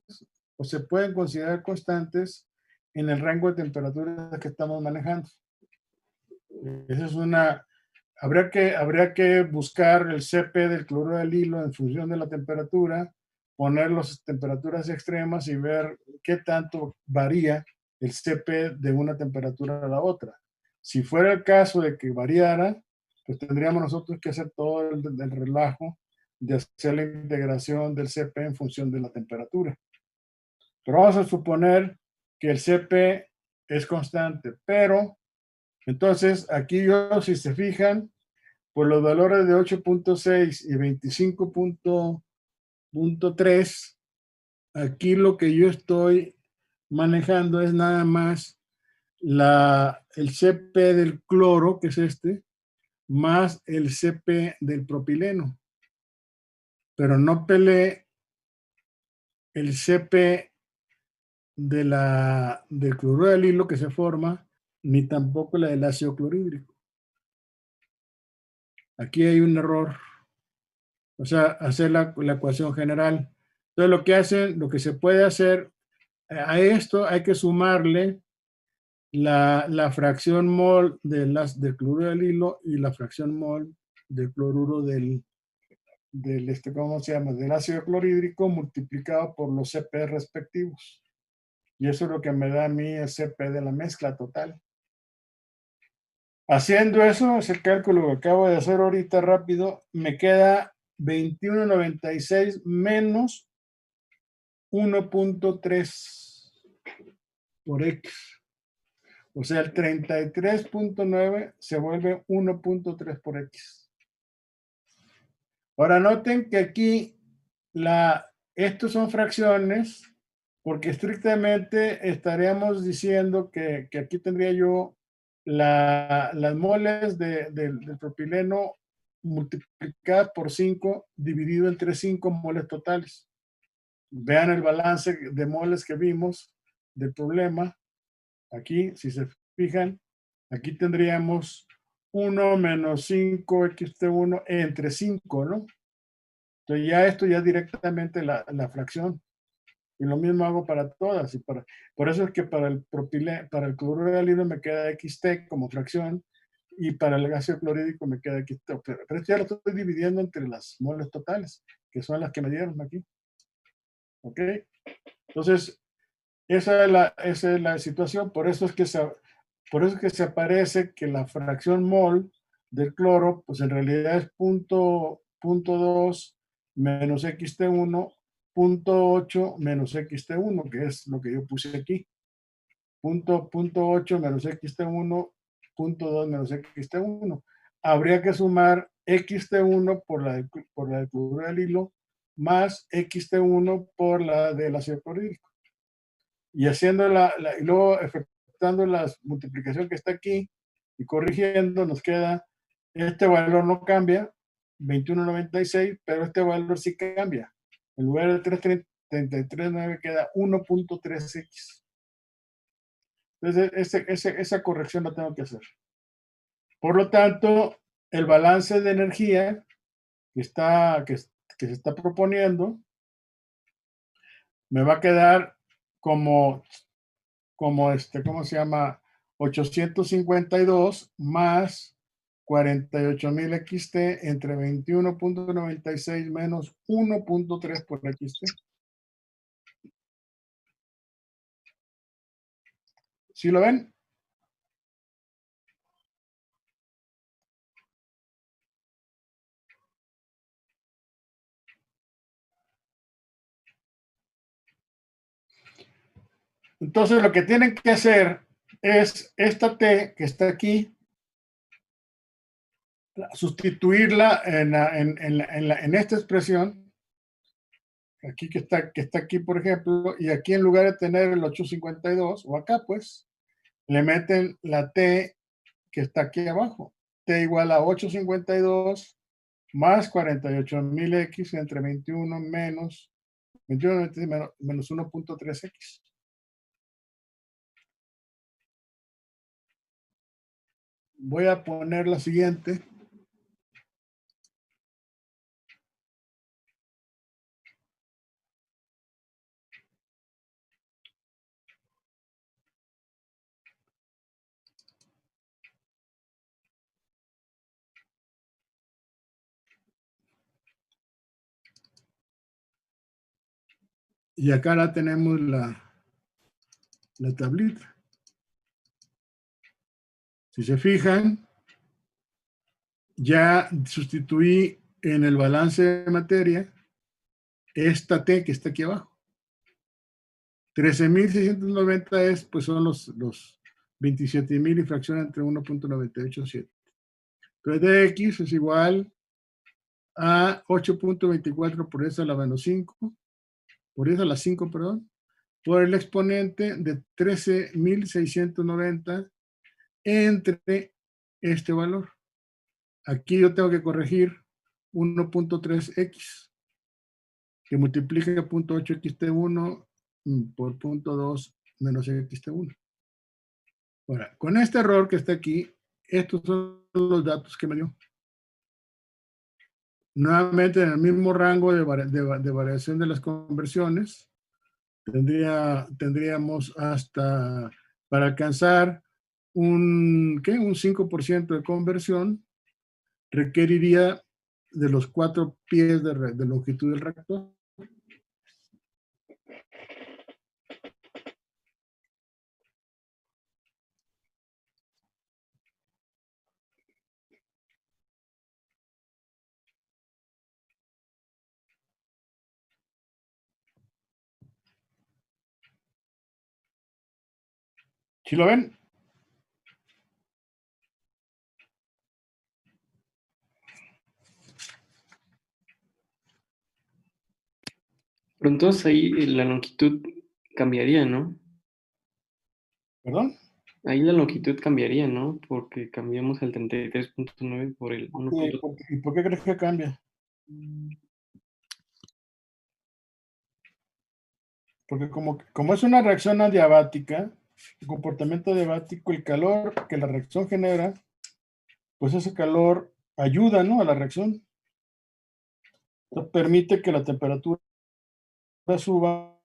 A: o se pueden considerar constantes en el rango de temperaturas que estamos manejando. Esa es habría que buscar el CP del cloruro del hilo en función de la temperatura, poner las temperaturas extremas y ver qué tanto varía el CP de una temperatura a la otra. Si fuera el caso de que variara, pues tendríamos nosotros que hacer todo el relajo de hacer la integración del CP en función de la temperatura. Pero vamos a suponer que el CP es constante, pero entonces aquí yo, si se fijan, por los valores de 8.6 y 25.3, aquí lo que yo estoy manejando es nada más el CP del cloro, que es este, más el CP del propileno. Pero no peleé el CP del cloruro del hilo que se forma, ni tampoco la del ácido clorhídrico. Aquí hay un error. O sea, hacer la ecuación general. Entonces, lo que se puede hacer, a esto hay que sumarle la fracción mol del cloruro del hilo y la fracción mol del cloruro ¿cómo se llama? Del ácido clorhídrico multiplicado por los CP respectivos. Y eso es lo que me da a mí el CP de la mezcla total. Haciendo eso, ese cálculo que acabo de hacer ahorita rápido, me queda 21.96 menos 1.3 por X. O sea, el 33.9 se vuelve 1.3 por X. Ahora noten que aquí estos son fracciones, porque estrictamente estaríamos diciendo que aquí tendría yo las moles del propileno multiplicadas por 5 dividido entre 5 moles totales. Vean el balance de moles que vimos del problema. Aquí, si se fijan, aquí tendríamos 1 menos 5xt1 entre 5, ¿no? Entonces ya esto ya es directamente la fracción. Y lo mismo hago para todas. Por eso es que para el cloruro de hilo me queda xt como fracción y para el ácido clorhídrico me queda xt. Pero esto ya lo estoy dividiendo entre las moles totales, que son las que me dieron aquí. ¿Ok? Entonces, esa es la situación. Por eso es que se aparece que la fracción mol del cloro, pues en realidad es .2 menos xt1 .8 menos xt1, que es lo que yo puse aquí. .8 menos xt1, .2 menos xt1. Habría que sumar xt1 por la de cloruro del hilo más xt1 por la del ácido clorhídrico. Y haciendo y luego efectuando la multiplicación que está aquí y corrigiendo, nos queda, este valor no cambia, 21.96, pero este valor sí cambia. En lugar de 3.33.9 queda 1.3x. Entonces, esa corrección la tengo que hacer. Por lo tanto, el balance de energía que se está proponiendo me va a quedar como ¿cómo se llama? 852 más 48,000 XT entre 21.96 menos 1.3 por XT. ¿Sí lo ven? Entonces lo que tienen que hacer es esta T que está aquí, sustituirla en esta expresión, aquí que está aquí, por ejemplo, y aquí en lugar de tener el 852, o acá pues, le meten la T que está aquí abajo. T igual a 852 más 48,000 X entre 21 menos 1.3X. Voy a poner la siguiente. Y acá la tenemos la tablita. Si se fijan, ya sustituí en el balance de materia esta T que está aquí abajo. 13.690 pues son los 27,000 y fracción entre 1.987. Entonces dx es igual a 8.24 por eso a la menos 5, por eso a la 5, perdón, por el exponente de 13.690 entre este valor. Aquí yo tengo que corregir 1.3x, que multiplica 0.8 xt1 por 0.2 menos xt1. Ahora, con este error que está aquí, estos son los datos que me dio. Nuevamente, en el mismo rango de variación de las conversiones, tendríamos hasta, para alcanzar un 5% de conversión, requeriría de los 4 pies de longitud del reactor. ¿Sí lo ven?
D: Pero entonces ahí la longitud cambiaría, ¿no?
A: ¿Perdón?
D: Ahí la longitud cambiaría, ¿no? Porque cambiamos el 33.9 por el 1.
A: ¿Y por qué crees que cambia? Porque como es una reacción adiabática, el comportamiento adiabático, el calor que la reacción genera, pues ese calor ayuda, ¿no?, a la reacción. Entonces, permite que la temperatura suba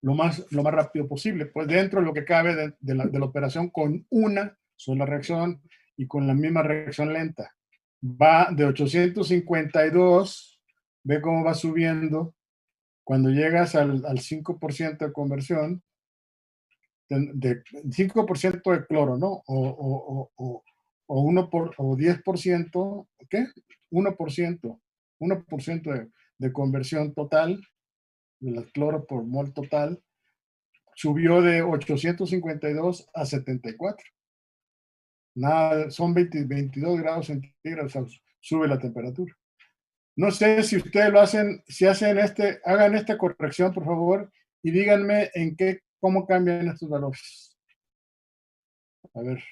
A: lo más rápido posible, pues dentro de lo que cabe de la operación con una sola reacción y con la misma reacción lenta. Va de 852, ve cómo va subiendo. Cuando llegas al 5% de conversión, de 5% de cloro, ¿no? O 10%, ¿qué? 1% de conversión total, del cloro por mol total subió de 852 a 74. Nada, son 22 grados centígrados, o sea, sube la temperatura. No sé si ustedes lo hacen, si hacen hagan esta corrección, por favor, y díganme cómo cambian estos valores. A ver.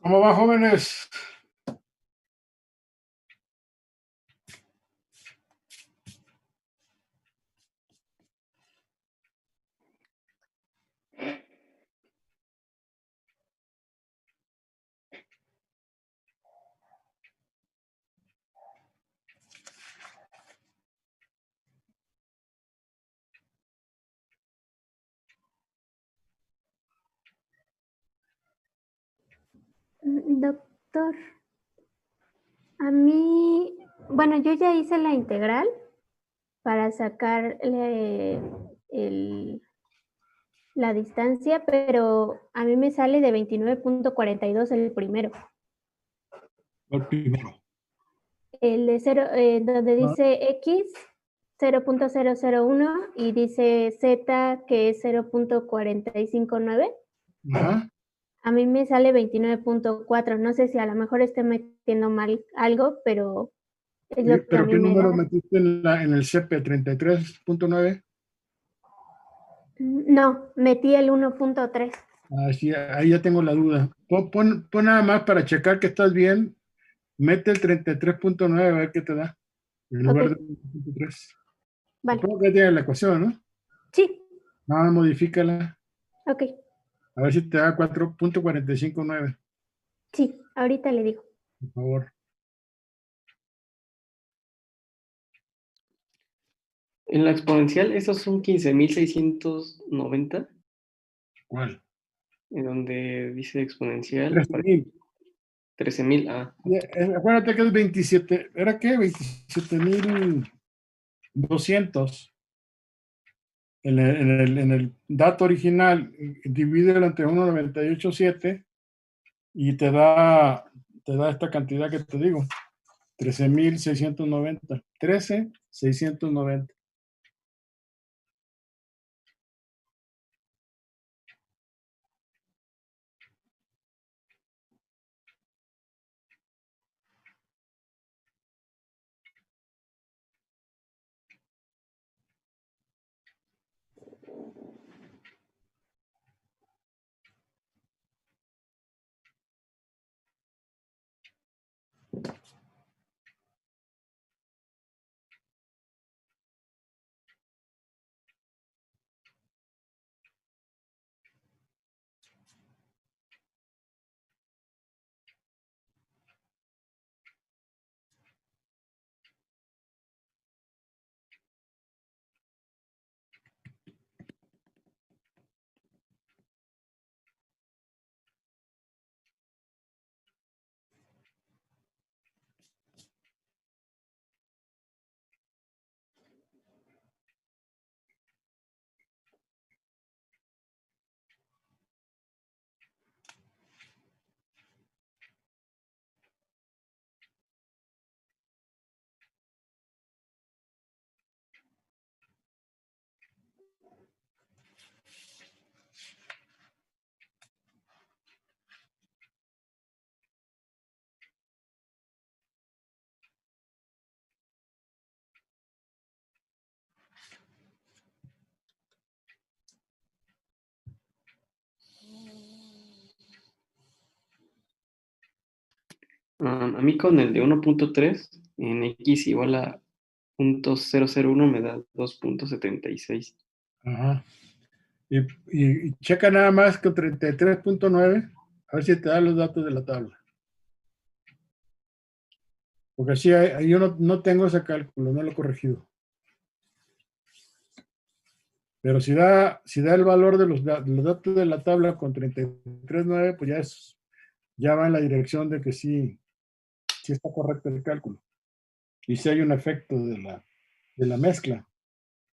A: ¿Cómo va, jóvenes?
E: Doctor, a mí, bueno, yo ya hice la integral para sacar la distancia, pero a mí me sale de 29.42 el primero.
A: El primero.
E: El de cero, donde
A: Ah.
E: dice X 0.001 y dice Z que es 0.459.
A: Ajá.
E: A mí me sale 29.4. No sé si a lo mejor estoy metiendo mal algo, pero es lo que a
A: ¿Pero
E: mí
A: qué
E: me
A: número
E: da.
A: metiste en el CP? ¿33.9?
E: No, metí el 1.3.
A: Ah, sí, ahí ya tengo la duda. Pon nada más para checar que estás bien. Mete el 33.9 a ver qué te da. En
E: Ok,
A: lugar de 33.
E: vale.
A: Supongo que ya tiene la ecuación, ¿no?
E: Sí,
A: Nada, modifícala.
E: ok.
A: A ver si te da 4.459,
E: Sí, ahorita le digo.
A: por favor.
D: En la exponencial, esos son 15.690,
A: ¿Cuál?
D: en donde dice exponencial,
A: 13.000.
D: 13.000. Ah,
A: Acuérdate que es 27. ¿Era qué? 27.200. En el dato original, divídelo entre 1,987 y te da esta cantidad que te digo, 13.690. 13.690.
D: a mí con el de 1.3 en X igual a 0.001 me da 2.76.
A: Ajá. Y checa nada más con 33.9, a ver si te da los datos de la tabla. Porque sí, yo no tengo ese cálculo, no lo he corregido. Pero si da el valor de los datos de la tabla con 33.9, pues ya va en la dirección de que sí está correcto el cálculo. Y si hay un efecto de la mezcla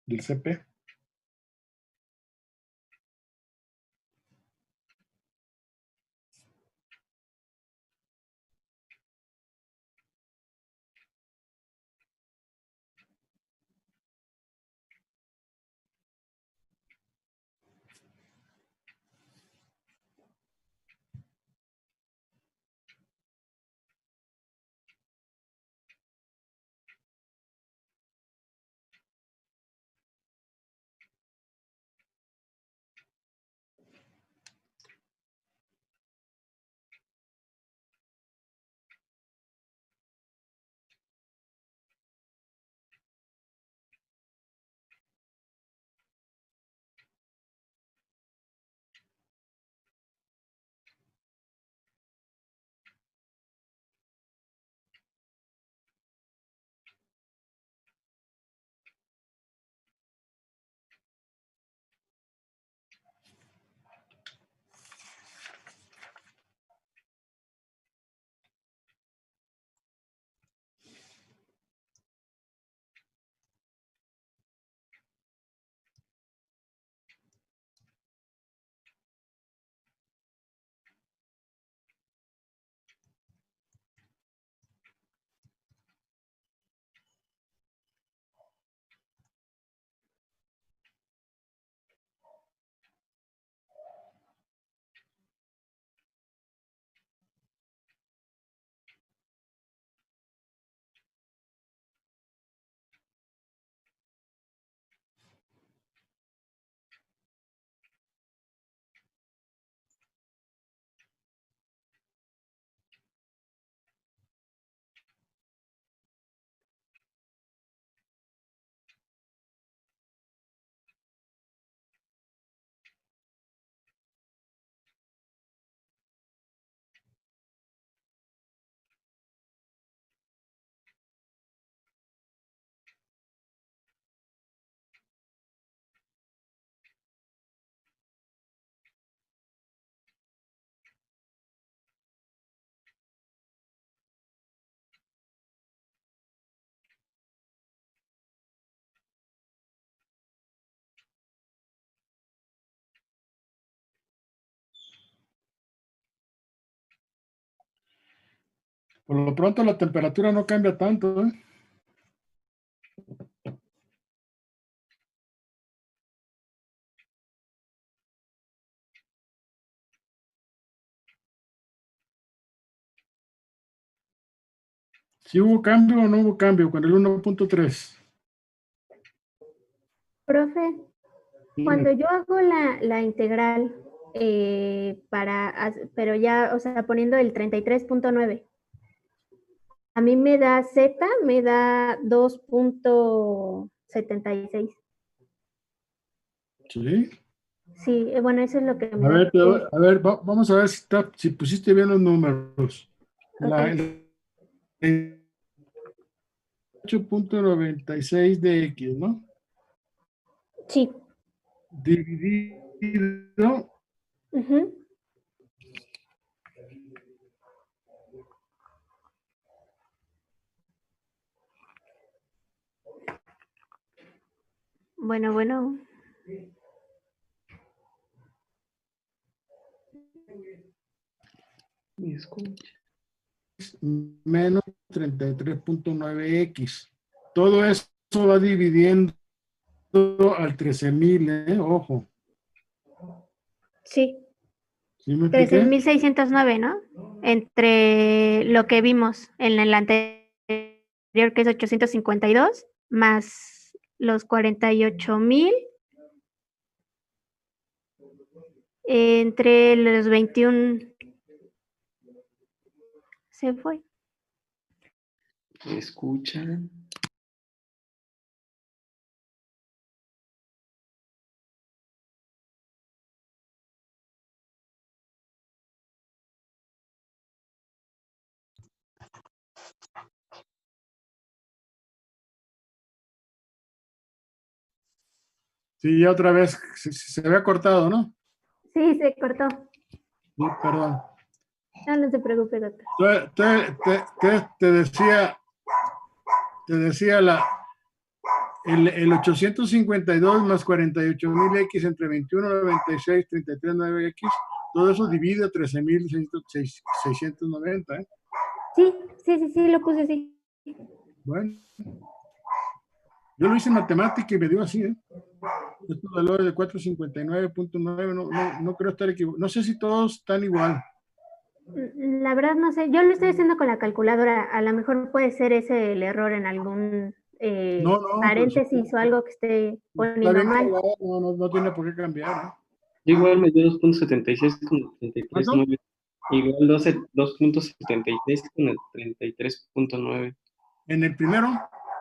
A: del CP. Por lo pronto la temperatura no cambia tanto, ¿eh? ¿Sí hubo cambio o no hubo cambio con el 1.3?
E: Profe, cuando yo hago la integral pero ya, o sea, poniendo el 33.9, a mí me da Z, me da 2.76.
A: Sí.
E: Sí, bueno, eso es lo que me
A: A
E: da.
A: ver, vamos a ver si pusiste bien los números. La,
E: Ok.
A: el 8.96 de X, ¿no?
E: Sí.
A: Dividido
E: Ujú. Bueno.
D: Me escucha.
A: menos 33.9X. Todo eso va dividiendo al 13.000, ojo.
E: Sí.
A: ¿Sí me expliqué?
E: 13.609, ¿no? Entre lo que vimos en el anterior, que es 852, más los 48.000, entre los 21. Se fue.
D: ¿Me escuchan?
A: Sí, ya otra vez se había cortado, ¿no?
E: Sí, se cortó.
A: Sí, perdón.
E: No se preocupe, doctor.
A: Te decía el 852 más 48.000X entre 21, 96, 33, 9X, todo eso divide a 13.690, ¿eh?
E: Sí, lo puse así.
A: Bueno, yo lo hice en matemática y me dio así, ¿eh? Estos valores de 459.9, no creo estar equivocado. No sé si todos están igual.
E: La verdad no sé, yo lo estoy haciendo con la calculadora, a lo mejor puede ser ese el error en algún
A: No, pues
E: paréntesis o algo que esté
A: está
E: poniendo
A: bien
E: mal.
A: cargado, no tiene por qué cambiar, ¿eh?
D: Igual me dio 2.76 con el
A: ¿Cuánto?
D: 33.9. Igual 2.76 con el 33.9.
A: En el primero,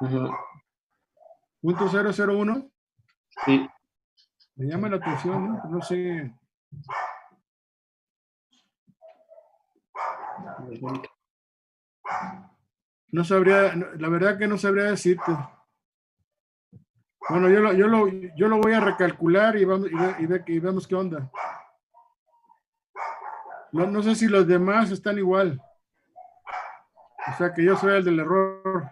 D: Ajá,
A: .001,
D: sí.
A: me llama la atención, ¿no? No sé. No sabría, la verdad que no sabría decirte. Bueno, yo lo voy a recalcular y vemos qué onda. No sé si los demás están igual. O sea que yo soy el del error.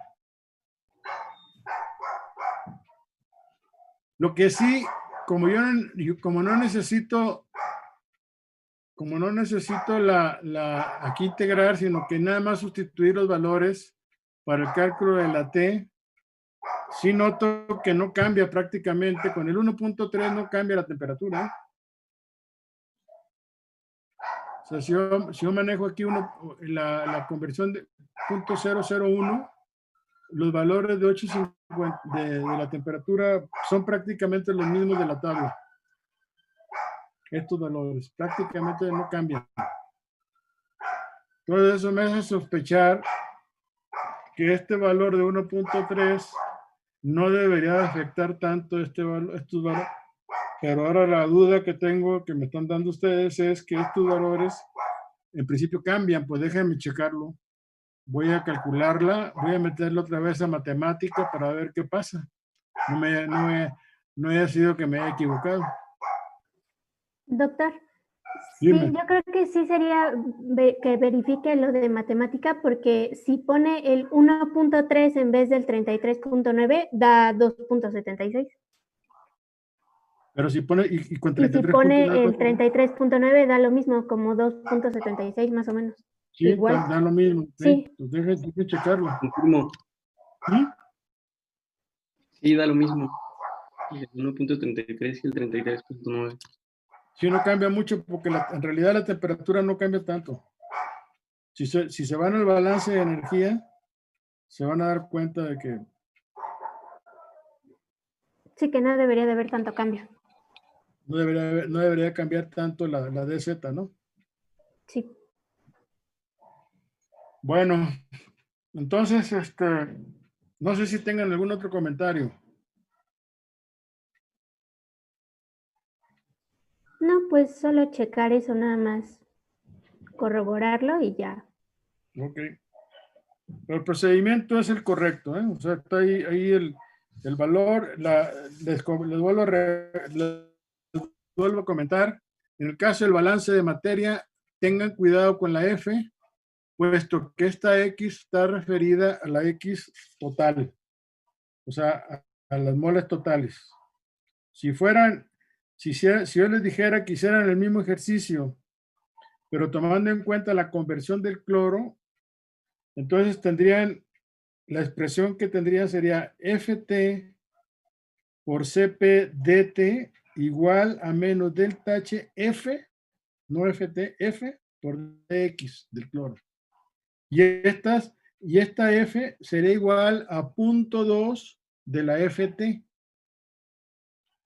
A: Lo que sí, como no necesito aquí integrar, sino que nada más sustituir los valores para el cálculo de la T, sí noto que no cambia prácticamente. Con el 1.3 no cambia la temperatura. O sea, si yo manejo aquí la conversión de .001, los valores de 850 de la temperatura son prácticamente los mismos de la tabla. Estos valores prácticamente no cambian. Todo eso me hace sospechar que este valor de 1.3 no debería afectar tanto estos valores. Pero ahora la duda que tengo, que me están dando ustedes, es que estos valores en principio cambian. Pues déjenme checarlo. Voy a calcularla, voy a meterlo otra vez a matemática para ver qué pasa. No haya sido que me haya equivocado.
E: Doctor,
A: Dime.
E: sí, yo creo que sí sería que verifique lo de matemática, porque si pone el 1.3 en vez del 33.9, da 2.76.
A: Pero si pone, y con
E: Y si
A: 33.9,
E: pone el 33.9, da lo mismo, como 2.76 más o menos.
A: Sí,
E: igual.
A: da lo mismo.
E: Sí.
A: Pues deje checarlo.
D: Confirmo.
A: ¿Sí?
D: Sí, da lo mismo. El 1.33 y el 33.9.
A: Sí, no cambia mucho porque en realidad la temperatura no cambia tanto. Si se van al balance de energía, se van a dar cuenta de que
E: Sí, que no debería de haber tanto cambio.
A: no debería cambiar tanto la DZ, ¿no?
E: Sí.
A: Bueno, entonces, no sé si tengan algún otro comentario.
E: No, pues solo checar eso nada más. Corroborarlo y ya.
A: Ok. Pero el procedimiento es el correcto, ¿eh? O sea, está ahí el valor. Les vuelvo a comentar. En el caso del balance de materia, tengan cuidado con la F, puesto que esta X está referida a la X total, o sea, a las moles totales. Si yo les dijera que hicieran el mismo ejercicio, pero tomando en cuenta la conversión del cloro, entonces la expresión que tendría sería Ft por Cp dt igual a menos delta H F, no Ft, F por dx del cloro. Y esta F sería igual a 0.2 de la Ft.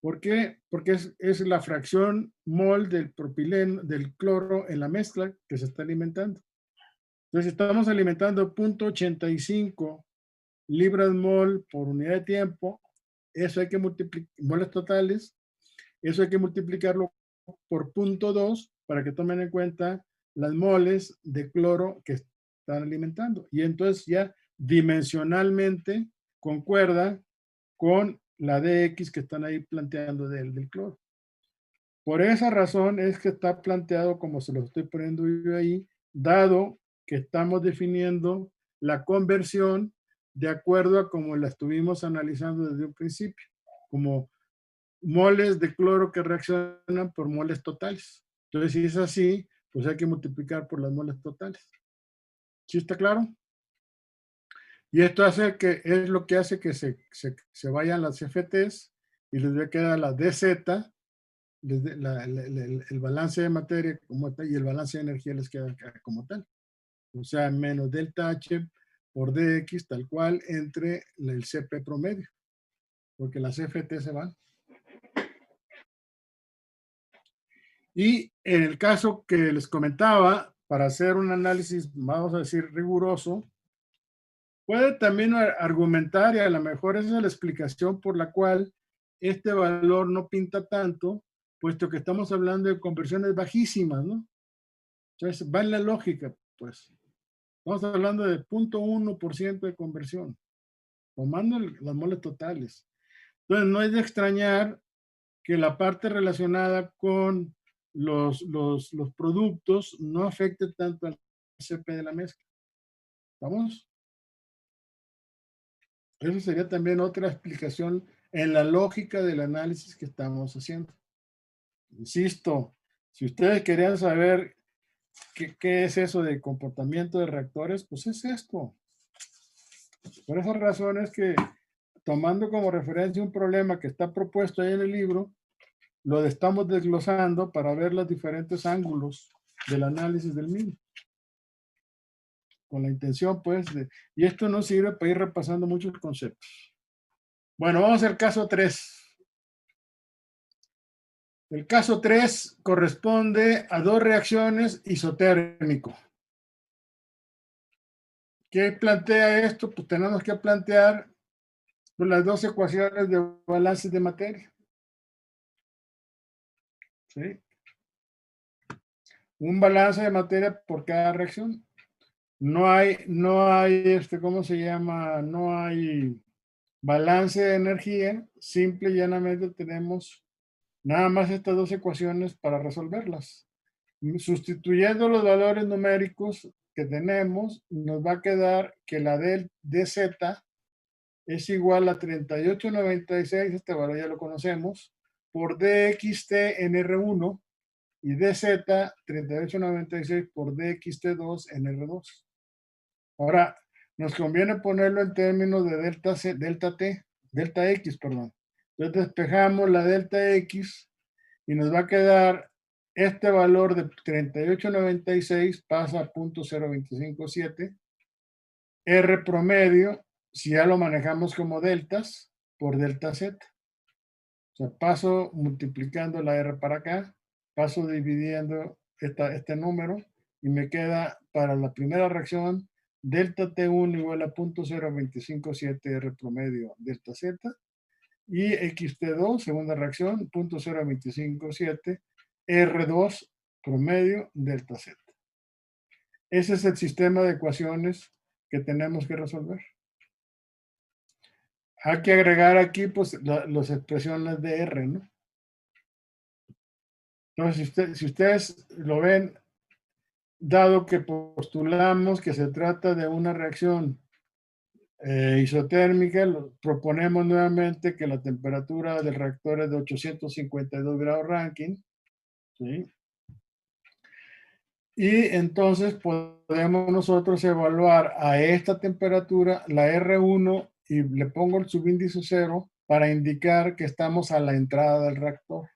A: ¿Por qué? Porque es la fracción mol del propileno, del cloro en la mezcla que se está alimentando. Entonces, estamos alimentando 0.85 libras mol por unidad de tiempo. Eso hay que multiplicar, moles totales, eso hay que multiplicarlo por 0.2 para que tomen en cuenta las moles de cloro que están alimentando. Y entonces ya dimensionalmente concuerda con la dx que están ahí planteando del cloro. Por esa razón es que está planteado como se lo estoy poniendo yo ahí, dado que estamos definiendo la conversión de acuerdo a como la estuvimos analizando desde un principio, como moles de cloro que reaccionan por moles totales. Entonces, si es así, pues hay que multiplicar por las moles totales. ¿Sí está claro? Y esto es lo que hace que se vayan las FTs y les va a quedar la DZ, el balance de materia como tal, y el balance de energía les queda como tal. O sea, menos delta H por dx tal cual entre el Cp promedio, porque las FT se van. Y en el caso que les comentaba, para hacer un análisis, vamos a decir, riguroso, puede también argumentar, y a lo mejor esa es la explicación por la cual este valor no pinta tanto, puesto que estamos hablando de conversiones bajísimas, ¿no? Entonces, va en la lógica, pues. Estamos hablando de 0.1% de conversión, tomando las moles totales. Entonces, no es de extrañar que la parte relacionada con los productos no afecte tanto al CP de la mezcla. ¿Vamos? Eso sería también otra explicación en la lógica del análisis que estamos haciendo. Insisto, si ustedes querían saber qué es eso de comportamiento de reactores, pues es esto. Por esa razón es que, tomando como referencia un problema que está propuesto ahí en el libro, lo estamos desglosando para ver los diferentes ángulos del análisis del mismo. Con la intención, pues, y esto nos sirve para ir repasando muchos conceptos. Bueno, vamos al caso 3. El caso 3 corresponde a dos reacciones isotérmico. ¿Qué plantea esto? Pues tenemos que plantear las dos ecuaciones de balance de materia. ¿Sí? Un balance de materia por cada reacción. No hay, ¿cómo se llama? No hay balance de energía. Simple y llanamente tenemos nada más estas dos ecuaciones para resolverlas. Sustituyendo los valores numéricos que tenemos, nos va a quedar que la del dz es igual a 3896, este valor ya lo conocemos, por dxt en R1, y dz 3896 por dxt2 en R2. Ahora, nos conviene ponerlo en términos de delta x, perdón. Entonces despejamos la delta x y nos va a quedar este valor de 3896 pasa a 0.0257. R promedio, si ya lo manejamos como deltas, por delta z. O sea, paso multiplicando la R para acá, paso dividiendo este número y me queda para la primera reacción delta T1 igual a 0.0257 R promedio delta Z y XT2, segunda reacción, 0.0257 R2 promedio delta Z. Ese es el sistema de ecuaciones que tenemos que resolver. Hay que agregar aquí pues las expresiones de R, ¿no? Entonces, si ustedes lo ven, dado que postulamos que se trata de una reacción isotérmica, proponemos nuevamente que la temperatura del reactor es de 852 grados Rankine, ¿sí? Y entonces podemos nosotros evaluar a esta temperatura la R1 y le pongo el subíndice 0 para indicar que estamos a la entrada del reactor.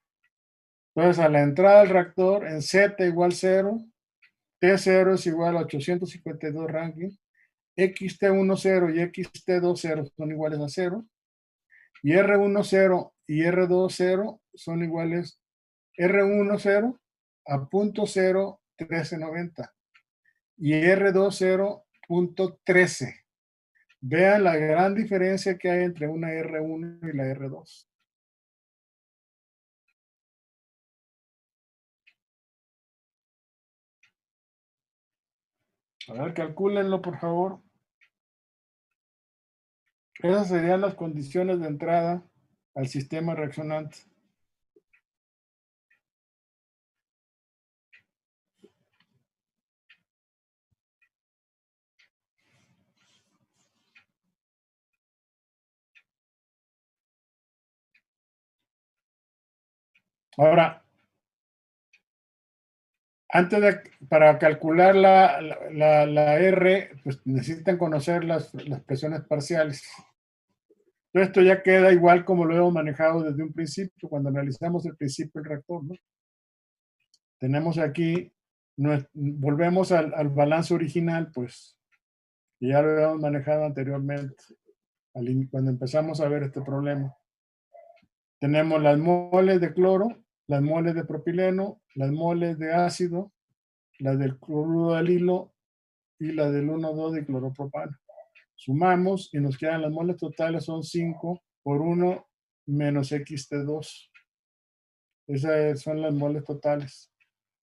A: Entonces, a la entrada del reactor, en Z igual 0, T0 es igual a 852 Rankine, XT1 0 y XT2 0 son iguales a 0, y R1 0 y R2 0 son iguales R1 0 a 0.01390 y R2 0.13. Vean la gran diferencia que hay entre una R1 y la R2. A ver, calcúlenlo, por favor. Esas serían las condiciones de entrada al sistema reaccionante. Ahora, para calcular la R, pues necesitan conocer las presiones parciales. Entonces, esto ya queda igual como lo hemos manejado desde un principio, cuando analizamos el principio del reactor, ¿no? Tenemos aquí, volvemos al balance original, pues, que ya lo habíamos manejado anteriormente, cuando empezamos a ver este problema. Tenemos las moles de cloro, las moles de propileno, las moles de ácido, la del cloruro del hilo y la del 1,2 de cloropropano. Sumamos y nos quedan las moles totales, son 5 por 1 menos XT2. Esas son las moles totales.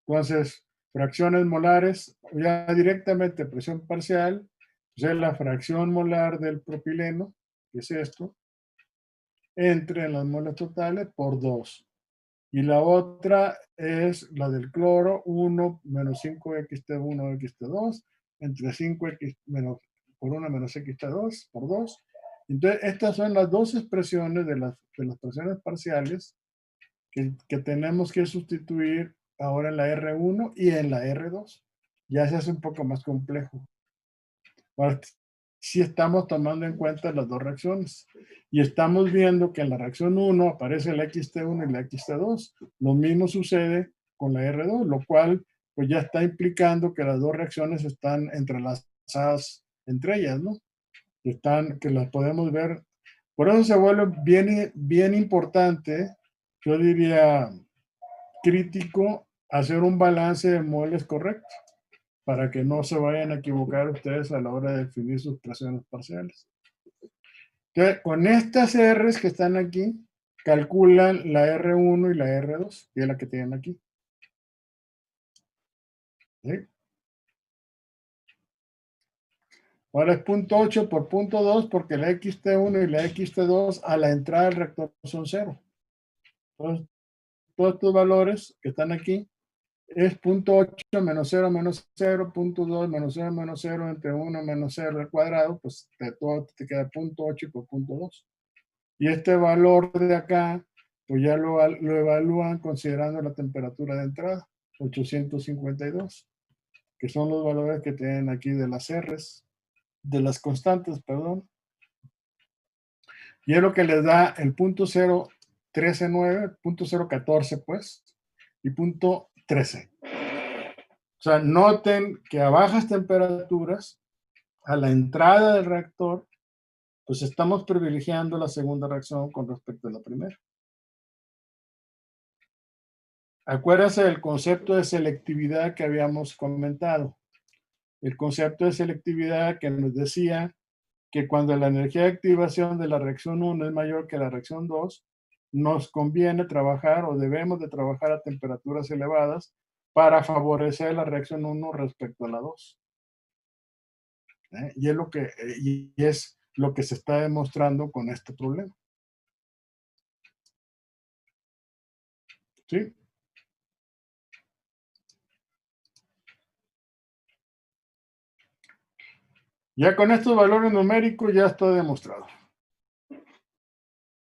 A: Entonces, fracciones molares, ya directamente presión parcial, pues es la fracción molar del propileno, que es esto, entre las moles totales por 2. Y la otra es la del cloro, 1 menos 5XT1 XT2, entre 5X menos por 1 menos XT2 por 2. Entonces, estas son las dos expresiones de las presiones parciales que tenemos que sustituir ahora en la R1 y en la R2. Ya se hace un poco más complejo. Ahora, si estamos tomando en cuenta las dos reacciones. Y estamos viendo que en la reacción 1 aparece la XT1 y la XT2. Lo mismo sucede con la R2, lo cual pues ya está implicando que las dos reacciones están entrelazadas entre ellas, ¿no? Que las podemos ver. Por eso se vuelve bien importante, yo diría crítico, hacer un balance de moles correcto, para que no se vayan a equivocar ustedes a la hora de definir sus presiones parciales. Entonces, con estas R's que están aquí, calculan la R1 y la R2, que es la que tienen aquí. ¿Sí? Ahora es 0.8 por 0.2 porque la XT1 y la XT2 a la entrada del reactor son 0. Entonces, todos estos valores que están aquí es 0.8 menos 0 menos 0, 0.2 menos 0 menos 0 entre 1 menos 0 al cuadrado, pues todo te queda 0.8 por 0.2. Y este valor de acá, pues ya lo evalúan considerando la temperatura de entrada. 852, que son los valores que tienen aquí de las R's, de las constantes, perdón. Y es lo que les da el punto 0.139, punto 0.14 pues, y punto 13. O sea, noten que a bajas temperaturas, a la entrada del reactor, pues estamos privilegiando la segunda reacción con respecto a la primera. Acuérdense del concepto de selectividad que habíamos comentado. El concepto de selectividad que nos decía que cuando la energía de activación de la reacción 1 es mayor que la reacción 2, nos conviene trabajar o debemos de trabajar a temperaturas elevadas para favorecer la reacción 1 respecto a la 2. Y es lo que se está demostrando con este problema. ¿Sí? Ya con estos valores numéricos ya está demostrado.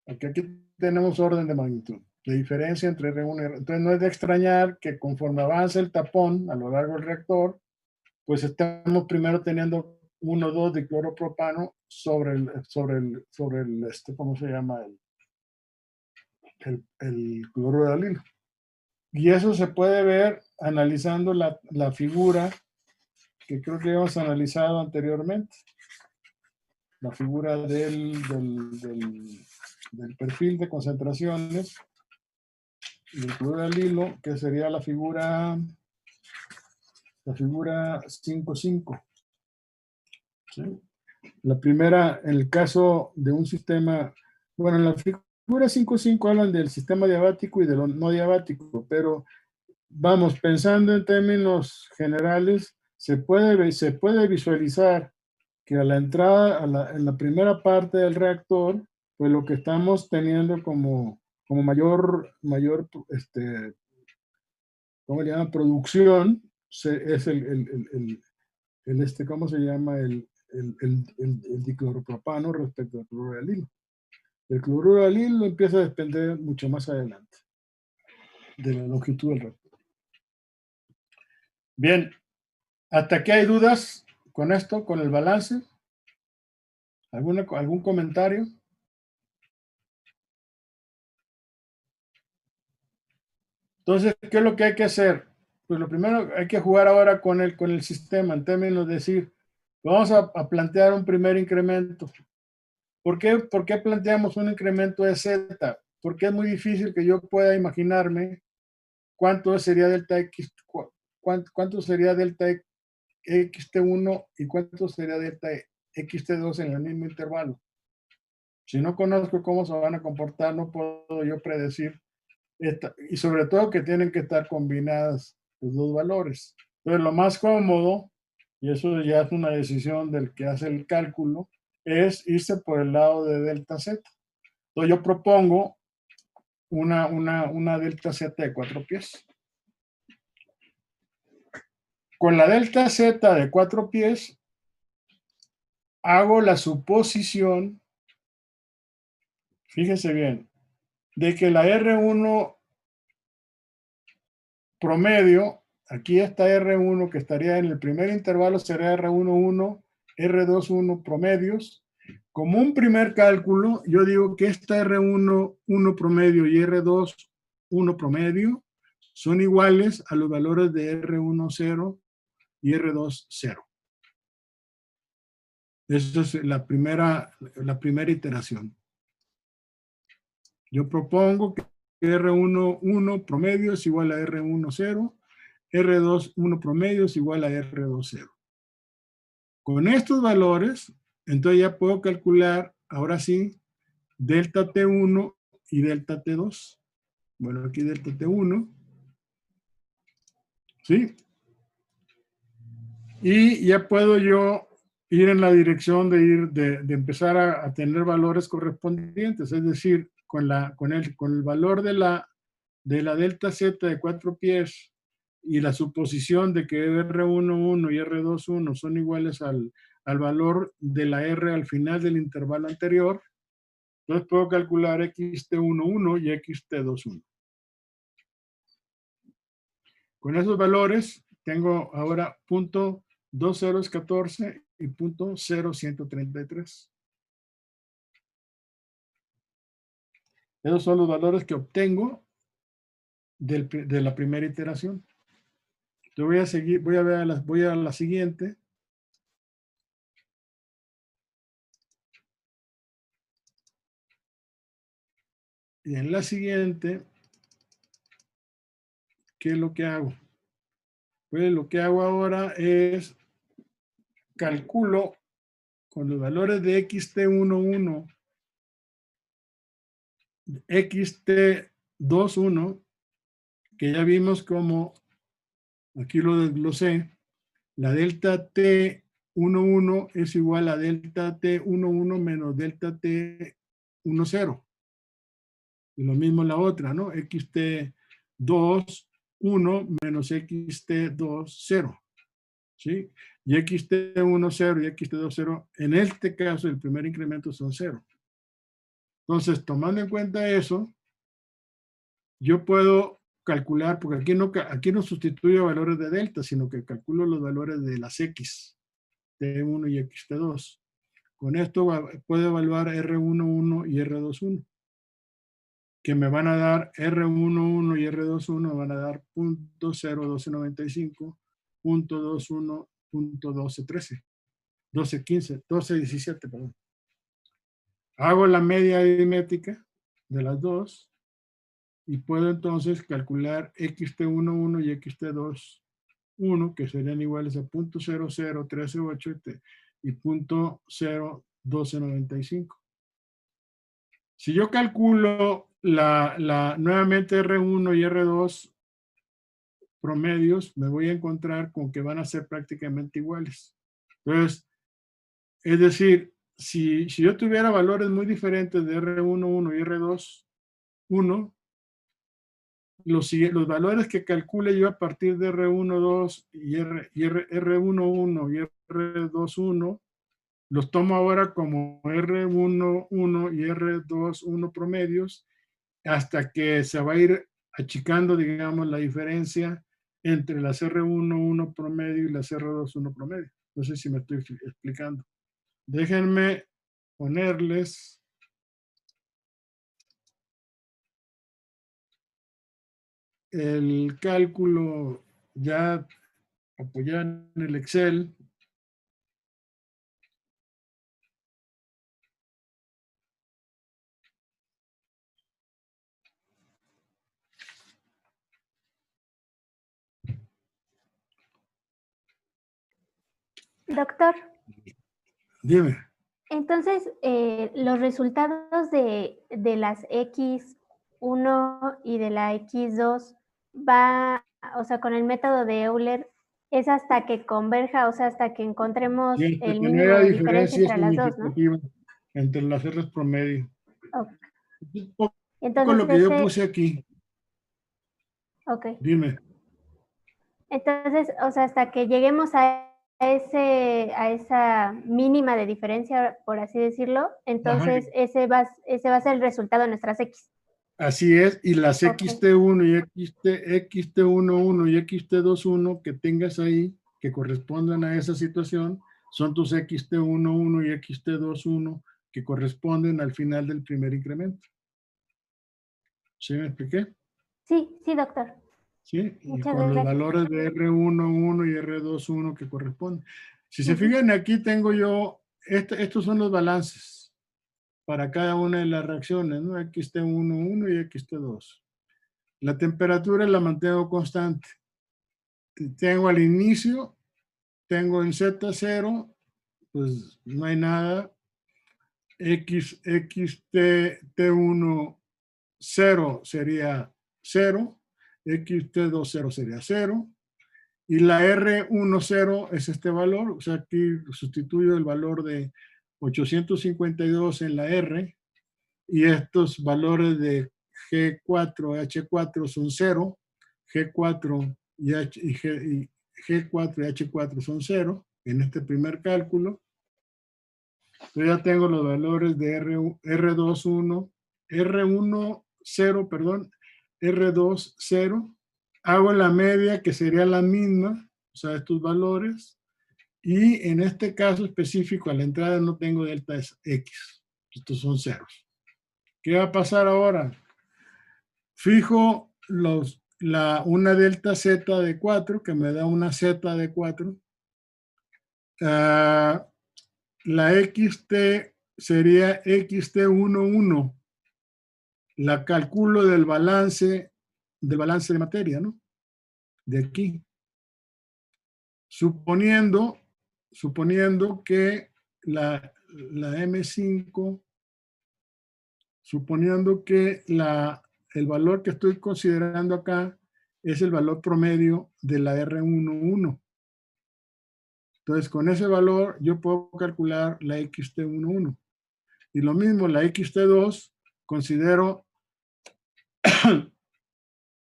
A: Aquí tenemos orden de magnitud, de diferencia entre R1 y R2. Entonces no es de extrañar que conforme avanza el tapón a lo largo del reactor, pues estamos primero teniendo 1,2 de cloropropano sobre el ¿cómo se llama? El cloruro de alilo. Y eso se puede ver analizando la figura que creo que hemos analizado anteriormente. La figura del perfil de concentraciones del cloruro de alilo, que sería la figura 5.5. ¿Sí? La primera, en el caso de un sistema, bueno, en la figura 5.5 hablan del sistema diabático y de lo no diabático, pero vamos, pensando en términos generales, se puede visualizar que a la entrada, en la primera parte del reactor, pues lo que estamos teniendo como mayor ¿cómo le llaman? Producción, es ¿cómo se llama? El dicloropropano respecto al cloruro de alilo. El cloruro de alilo empieza a depender mucho más adelante de la longitud del reactor. Bien, ¿hasta aquí hay dudas con esto, con el balance? ¿Algún comentario? Entonces, ¿qué es lo que hay que hacer? Pues lo primero, hay que jugar ahora con el sistema, en términos de decir, vamos a plantear un primer incremento. ¿Por qué planteamos un incremento de Z? Porque es muy difícil que yo pueda imaginarme cuánto sería delta X, cuánto sería delta XT1 y cuánto sería delta XT2 en el mismo intervalo. Si no conozco cómo se van a comportar, no puedo yo predecir y sobre todo que tienen que estar combinadas los dos valores. Entonces, lo más cómodo, y eso ya es una decisión del que hace el cálculo, es irse por el lado de delta Z. Entonces, yo propongo una delta Z de 4 pies. Con la delta Z de 4 pies, hago la suposición, fíjese bien, de que la R1 promedio, aquí está R1 que estaría en el primer intervalo, sería R1,1, R2,1 promedios. Como un primer cálculo, yo digo que esta R1,1 promedio y R2,1 promedio son iguales a los valores de R1,0 y R2,0. Esa es la primera iteración. Yo propongo que R1,1 promedio es igual a R1,0, R2,1 promedio es igual a R2,0. Con estos valores, entonces ya puedo calcular, ahora sí, delta T1 y delta T2. Bueno, aquí delta T1. ¿Sí? Y ya puedo yo ir en la dirección de empezar a tener valores correspondientes, es decir, con el valor de la delta Z de 4 pies y la suposición de que R1,1 y R2,1 son iguales al valor de la R al final del intervalo anterior, entonces puedo calcular XT11 y XT21. Con esos valores tengo ahora punto 2014 y punto 0133. Esos son los valores que obtengo de la primera iteración. Yo voy a seguir, voy a la siguiente. Y en la siguiente, ¿qué es lo que hago? Pues lo que hago ahora es calculo con los valores de xt11, xt21, que ya vimos como, aquí lo desglosé, la delta T11 es igual a delta T11 menos delta T10. Y lo mismo la otra, ¿no? xt21 menos xt20. ¿Sí? Y xt10 y xt20, en este caso, el primer incremento son 0. Entonces, tomando en cuenta eso, yo puedo calcular, porque aquí no sustituyo valores de delta, sino que calculo los valores de las x, t1 y xt2. Con esto puedo evaluar R11 y R21, que me van a dar R11 y R21, me van a dar .01295, .21, .1213, 1215, 1217, perdón. Hago la media aritmética de las dos y puedo entonces calcular xt11 y xt21, que serían iguales a .00138 y .01295. Si yo calculo nuevamente R1 y R2 promedios, me voy a encontrar con que van a ser prácticamente iguales. Entonces, es decir, si yo tuviera valores muy diferentes de R11 y R21, los valores que calcule yo a partir de R12 y R11 y R21, los tomo ahora como R11 y R21 promedios, hasta que se va a ir achicando, digamos, la diferencia entre las R11 promedio y las R21 promedio. No sé si me estoy explicando. Déjenme ponerles el cálculo ya apoyado en el Excel.
E: Doctor,
A: Dime.
E: entonces los resultados de las X1 y de la X2 o sea, con el método de Euler, es hasta que converja, o sea, hasta que encontremos
A: Sí, hasta
E: el
A: que no
E: mínimo
A: haya
E: de diferencia
A: diferencia
E: entre las dos, ¿no?
A: significativa entre las R's promedio.
E: Ok.
A: Es un poco
E: Entonces,
A: lo que yo puse aquí.
E: ok.
A: Dime.
E: Entonces, o sea, hasta que lleguemos a esa mínima de diferencia, por así decirlo, entonces
A: Ajá.
E: ese va a ser el resultado de nuestras X.
A: Así es, y las
E: Ok.
A: xt1 y xt11 y xt21 que tengas ahí, que correspondan a esa situación, son tus xt11 y xt21 que corresponden al final del primer incremento. ¿Sí me expliqué?
E: Sí, doctor.
A: ¿Sí? Y
E: Muchas
A: con los
E: gracias.
A: valores de R11 y R21 que corresponden. Si se
E: Ujú.
A: fijan, aquí tengo yo, estos son los balances para cada una de las reacciones, ¿no? xt11 y xt2. La temperatura la mantengo constante. Tengo al inicio, tengo en Z0, pues no hay nada. T1 0 sería 0, xt2 0 sería 0, y la R10 es este valor, o sea, aquí sustituyo el valor de 852 en la R, y estos valores de G4, H4 son 0, G4 y G4 y H4 son 0 en este primer cálculo. Yo ya tengo los valores de R21, R10, perdón, R20 hago la media que sería la misma, o sea, estos valores, y en este caso específico a la entrada no tengo delta X, estos son ceros. ¿Qué va a pasar ahora? Fijo una delta Z de 4, que me da una Z de 4. La XT sería XT11. La calculo del balance de materia, ¿no? De aquí. Suponiendo que la M5, suponiendo que el valor que estoy considerando acá es el valor promedio de la R11. Entonces, con ese valor yo puedo calcular la XT11. Y lo mismo, la XT2, considero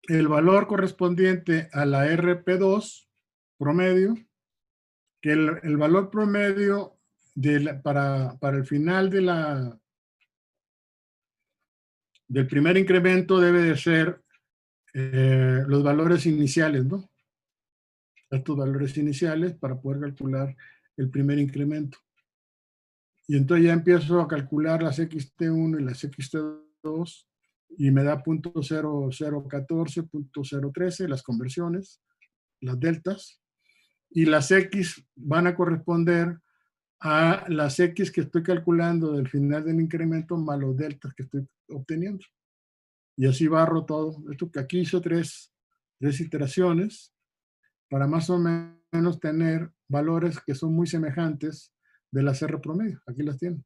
A: el valor correspondiente a la RP2 promedio, que el valor promedio para el final del primer incremento debe de ser los valores iniciales, ¿no? Estos valores iniciales para poder calcular el primer incremento. Y entonces ya empiezo a calcular las XT1 y las XT2 y me da .0014, .013 las conversiones, las deltas, y las X van a corresponder a las X que estoy calculando del final del incremento más los deltas que estoy obteniendo. Y así barro todo. Esto que aquí hizo tres iteraciones para más o menos tener valores que son muy semejantes de la R promedio. Aquí las tienen.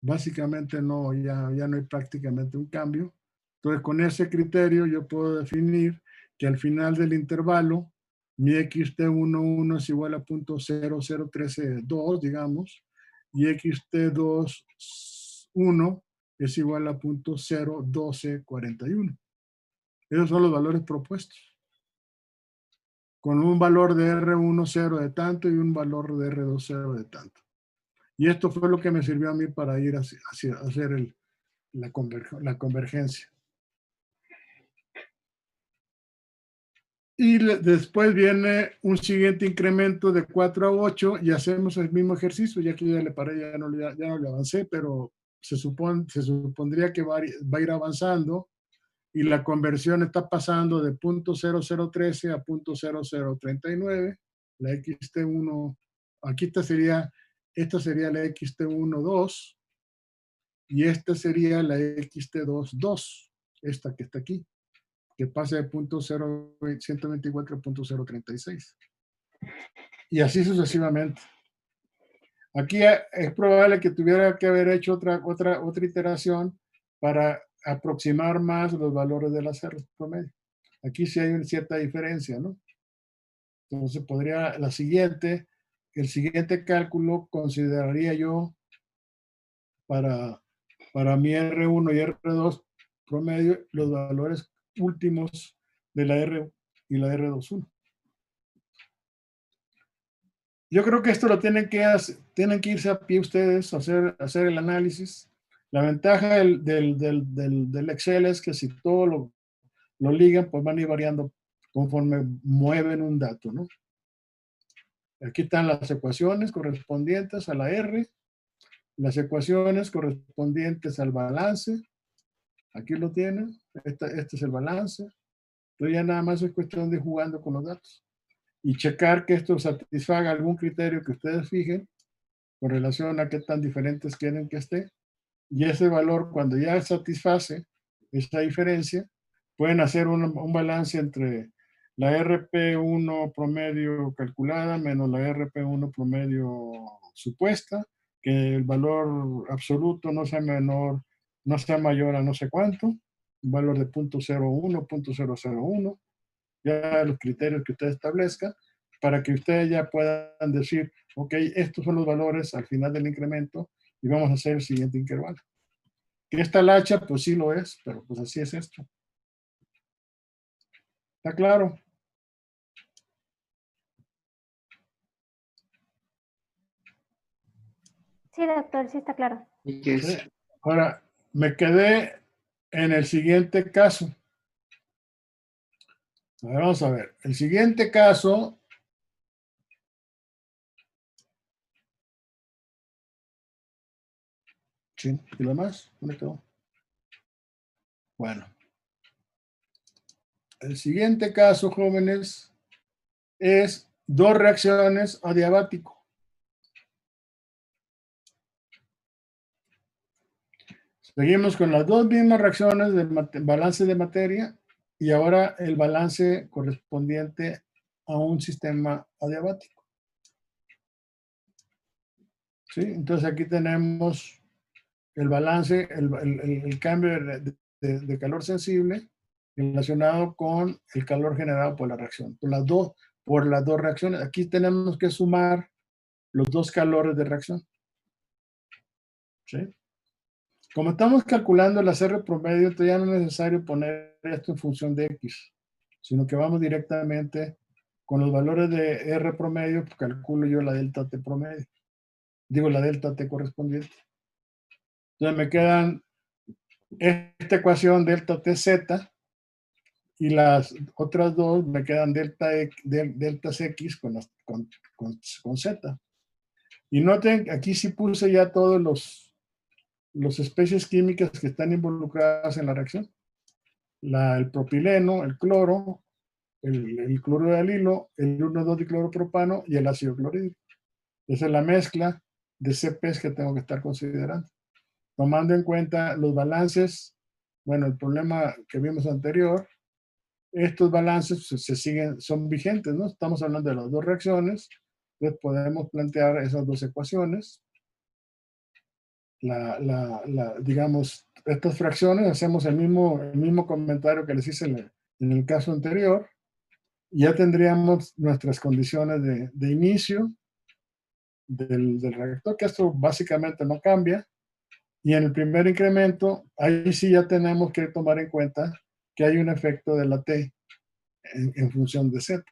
A: Básicamente no, ya no hay prácticamente un cambio. Entonces, con ese criterio yo puedo definir que al final del intervalo mi XT11 es igual a .00132, digamos, y XT21 es igual a .01241. Esos son los valores propuestos, con un valor de R10 de tanto y un valor de R20 de tanto. Y esto fue lo que me sirvió a mí para ir a hacer la convergencia. Y después viene un siguiente incremento de 4 a 8 y hacemos el mismo ejercicio, ya que ya le paré, ya no le avancé, pero se supondría que va a ir avanzando y la conversión está pasando de .0013 a .0039. La XT1, aquí esta sería la XT12 y esta sería la XT22, esta que está aquí, que pasa de .124 a .036. Y así sucesivamente. Aquí es probable que tuviera que haber hecho otra iteración para aproximar más los valores de las R promedio. Aquí sí hay una cierta diferencia, ¿no? Entonces podría, el siguiente cálculo consideraría yo para mi R1 y R2 promedio los valores últimos de la R y la R21. Yo creo que esto lo tienen que irse a pie ustedes a hacer el análisis. La ventaja del Excel es que si todo lo ligan, pues van a ir variando conforme mueven un dato, ¿no? Aquí están las ecuaciones correspondientes a la R, las ecuaciones correspondientes al balance. Aquí lo tienen. Este es el balance. Entonces ya nada más es cuestión de jugando con los datos y checar que esto satisfaga algún criterio que ustedes fijen con relación a qué tan diferentes quieren que esté. Y ese valor, cuando ya satisface esa diferencia, pueden hacer un balance entre la RP1 promedio calculada menos la RP1 promedio supuesta, que el valor absoluto no sea menor, no sea mayor a no sé cuánto, un valor de .01, .001, ya los criterios que ustedes establezcan, para que ustedes ya puedan decir, ok, estos son los valores al final del incremento y vamos a hacer el siguiente intervalo. Que esta lacha, pues sí lo es, pero pues así es esto. ¿Está claro?
E: Sí, doctor, sí está claro.
D: ¿Y qué es?
A: Sí. Ahora, me quedé en el siguiente caso. A ver, vamos a ver. El siguiente caso. Sí, ¿y lo más? ¿Dónde quedó? Bueno. El siguiente caso, jóvenes, es dos reacciones adiabático. Seguimos con las dos mismas reacciones de balance de materia y ahora el balance correspondiente a un sistema adiabático. ¿Sí? Entonces aquí tenemos el balance, el cambio de calor sensible relacionado con el calor generado por la reacción. Por las dos reacciones. Aquí tenemos que sumar los dos calores de reacción. ¿Sí? Como estamos calculando la R promedio, entonces ya no es necesario poner esto en función de X, sino que vamos directamente con los valores de R promedio, pues calculo yo la delta T promedio. Digo, la delta T correspondiente. Entonces me quedan esta ecuación delta TZ y las otras dos me quedan deltas X con Z. Y noten, aquí sí puse ya todos los especies químicas que están involucradas en la reacción. El propileno, el cloro, el cloruro de alilo, el 1,2-dicloropropano y el ácido clorhídrico. Esa es la mezcla de CPs que tengo que estar considerando. Tomando en cuenta los balances, bueno, el problema que vimos anterior, estos balances son vigentes, ¿no? Estamos hablando de las dos reacciones, entonces podemos plantear esas dos ecuaciones. Digamos, estas fracciones, hacemos el mismo comentario que les hice en el caso anterior, y ya tendríamos nuestras condiciones de inicio del reactor, que esto básicamente no cambia, y en el primer incremento, ahí sí ya tenemos que tomar en cuenta que hay un efecto de la T en función de Z,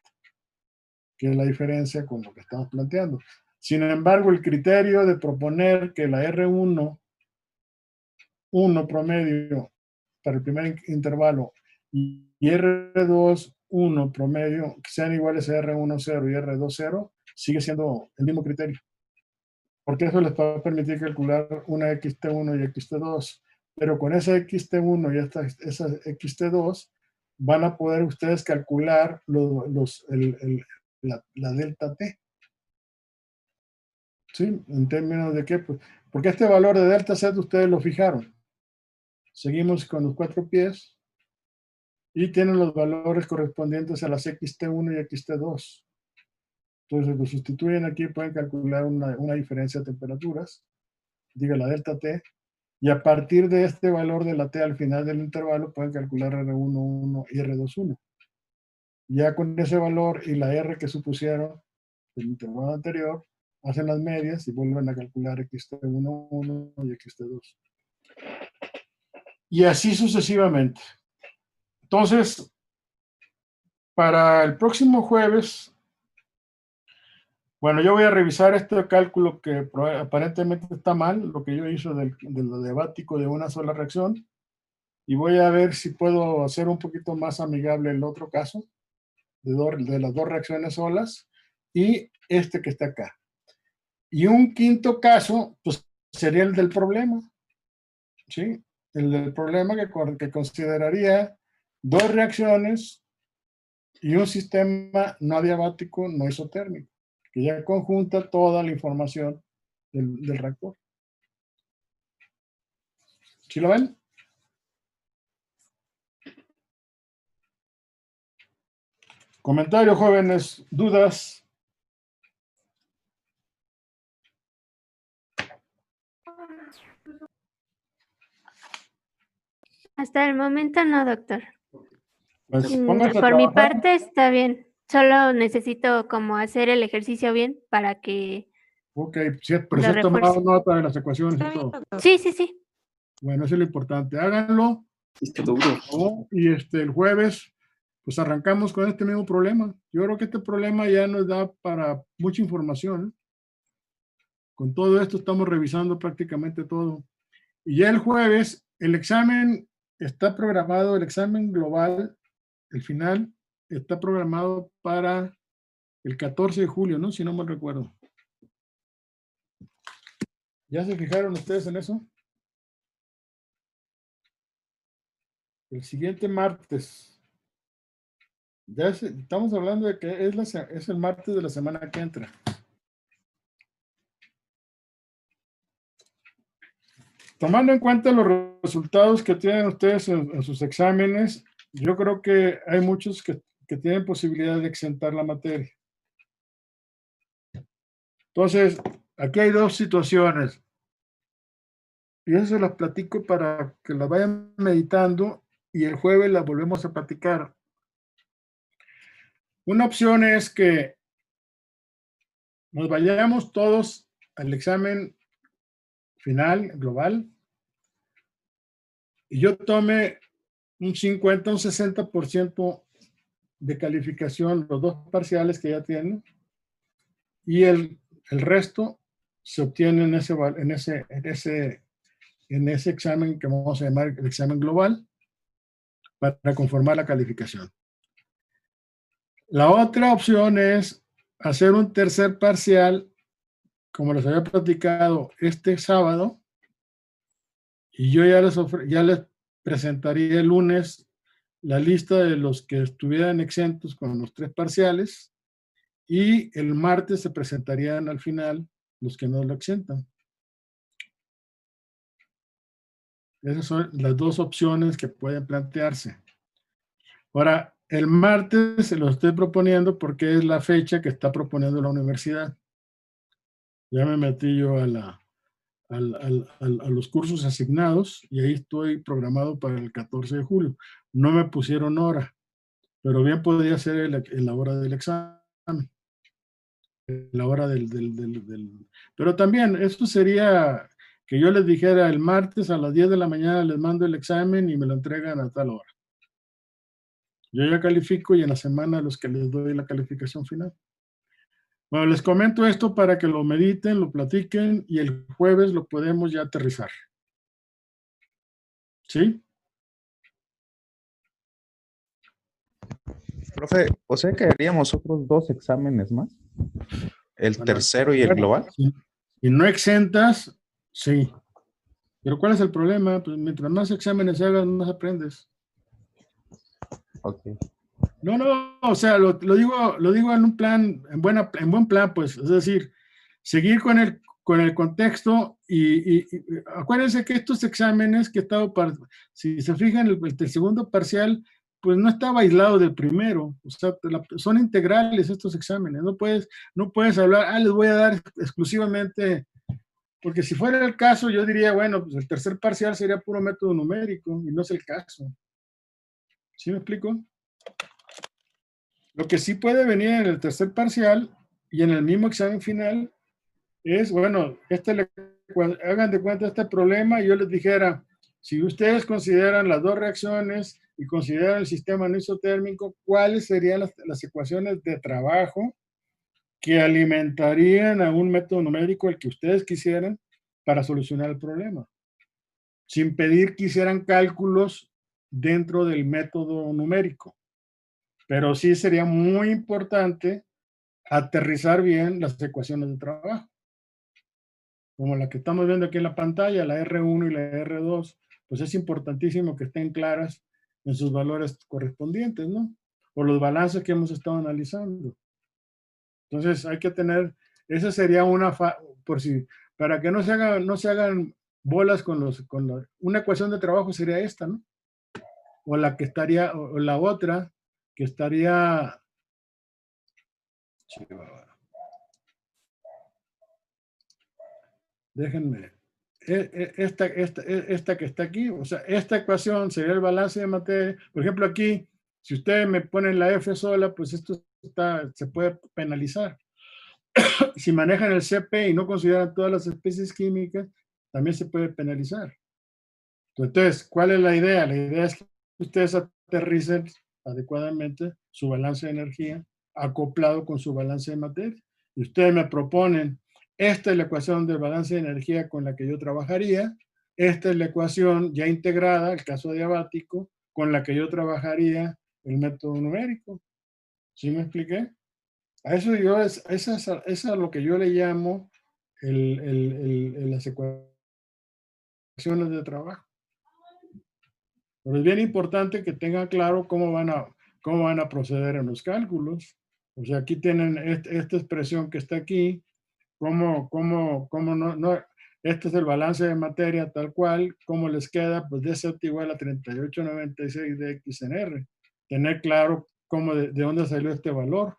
A: que es la diferencia con lo que estamos planteando. Sin embargo, el criterio de proponer que la R1 promedio para el primer intervalo y R2 1 promedio que sean iguales a R1 0 y R2 0 sigue siendo el mismo criterio, porque eso les va a permitir calcular una XT1 y XT2, pero con esa XT1 y esa XT2 van a poder ustedes calcular la delta T. ¿Sí? En términos de qué, pues, porque este valor de delta Z ustedes lo fijaron. Seguimos con los 4 pies y tienen los valores correspondientes a las XT1 y XT2. Entonces lo sustituyen aquí, pueden calcular una diferencia de temperaturas, diga la delta T, y a partir de este valor de la T al final del intervalo pueden calcular R11 y R21. Ya con ese valor y la R que supusieron del intervalo anterior, hacen las medias y vuelven a calcular XT11 y XT2. Y así sucesivamente. Entonces, para el próximo jueves, bueno, yo voy a revisar este cálculo que aparentemente está mal, lo que yo hice del adiabático de una sola reacción, y voy a ver si puedo hacer un poquito más amigable el otro caso, de las dos reacciones solas, y este que está acá. Y un quinto caso, pues sería el del problema, ¿sí? El del problema que consideraría dos reacciones y un sistema no adiabático no isotérmico, que ya conjunta toda la información del reactor. ¿Sí lo ven? Comentarios, jóvenes, dudas.
E: Hasta el momento no, doctor.
A: Pues pónganse a
E: Por mi
A: trabajar.
E: parte está bien. Solo necesito como hacer el ejercicio bien para que...
A: Ok, sí, pero
E: Lo
A: se ha tomado
E: refuerzo.
A: nota de las ecuaciones
C: Está
A: y
C: bien,
A: todo.
C: doctor.
E: Sí, sí, sí.
A: Bueno, eso es lo importante. Háganlo.
D: Está duro.
A: ¿No? Y el jueves, pues arrancamos con este mismo problema. Yo creo que este problema ya nos da para mucha información. Con todo esto estamos revisando prácticamente todo. Y ya el jueves, el examen está programado, el examen global, el final, está programado para el 14 de julio, ¿no? Si no mal recuerdo. ¿Ya se fijaron ustedes en eso? El siguiente martes. Estamos hablando de que es el martes de la semana que entra. Tomando en cuenta los resultados que tienen ustedes en sus exámenes, yo creo que hay muchos que tienen posibilidad de exentar la materia. Entonces, aquí hay dos situaciones. Y eso se las platico para que las vayan meditando y el jueves las volvemos a platicar. Una opción es que nos vayamos todos al examen final, global, y yo tome un 50, un 60% de calificación, los dos parciales que ya tienen, y el resto se obtiene en ese examen que vamos a llamar el examen global para conformar la calificación. La otra opción es hacer un tercer parcial, como les había platicado este sábado, y yo ya les presentaría el lunes la lista de los que estuvieran exentos con los 3 parciales, y el martes se presentarían al final los que no lo exentan. Esas son las dos opciones que pueden plantearse. Ahora, el martes se lo estoy proponiendo porque es la fecha que está proponiendo la universidad. Ya me metí yo a los cursos asignados y ahí estoy programado para el 14 de julio. No me pusieron hora, pero bien podría ser en la hora del examen. La hora Pero también, esto sería que yo les dijera el martes a las 10 de la mañana les mando el examen y me lo entregan a tal hora. Yo ya califico y en la semana a los que les doy la calificación final. Bueno, les comento esto para que lo mediten, lo platiquen y el jueves lo podemos ya aterrizar. ¿Sí?
B: Profe, o sea que haríamos otros 2 exámenes más. El tercero y el global.
A: Y no exentas, sí. Pero ¿cuál es el problema? Pues mientras más exámenes hagas, más aprendes.
B: Ok.
A: No, o sea, lo digo en un plan, en buen plan, pues, es decir, seguir con el contexto y acuérdense que estos exámenes que estaba, si se fijan, el segundo parcial, pues no estaba aislado del primero, o sea, son integrales estos exámenes, no puedes hablar, les voy a dar exclusivamente, porque si fuera el caso, yo diría, bueno, pues el tercer parcial sería puro método numérico, y no es el caso. ¿Sí me explico? Lo que sí puede venir en el tercer parcial y en el mismo examen final es, bueno, hagan de cuenta este problema y yo les dijera, si ustedes consideran las dos reacciones y consideran el sistema no isotérmico, ¿cuáles serían las ecuaciones de trabajo que alimentarían a un método numérico el que ustedes quisieran para solucionar el problema? Sin pedir que hicieran cálculos dentro del método numérico. Pero sí sería muy importante aterrizar bien las ecuaciones de trabajo. Como la que estamos viendo aquí en la pantalla, la R1 y la R2, pues es importantísimo que estén claras en sus valores correspondientes, ¿no? Por los balances que hemos estado analizando. Entonces hay que tener, esa sería para que no se hagan bolas una ecuación de trabajo sería esta, ¿no? O la que estaría, o la otra, que estaría... Déjenme. Esta que está aquí, o sea, esta ecuación sería el balance de materia. Por ejemplo, aquí, si ustedes me ponen la F sola, pues esto se puede penalizar. Si manejan el CP y no consideran todas las especies químicas, también se puede penalizar. Entonces, ¿cuál es la idea? La idea es que ustedes aterricen adecuadamente su balance de energía acoplado con su balance de materia. Y ustedes me proponen, esta es la ecuación del balance de energía con la que yo trabajaría, esta es la ecuación ya integrada, el caso diabático, con la que yo trabajaría el método numérico. ¿Sí me expliqué? A eso yo esa es a lo que yo le llamo las ecuaciones de trabajo. Pero es bien importante que tengan claro cómo van a proceder en los cálculos. O sea, aquí tienen esta expresión que está aquí, cómo no, este es el balance de materia tal cual, cómo les queda, pues DZ igual a 3896 de X en R. Tener claro de dónde salió este valor.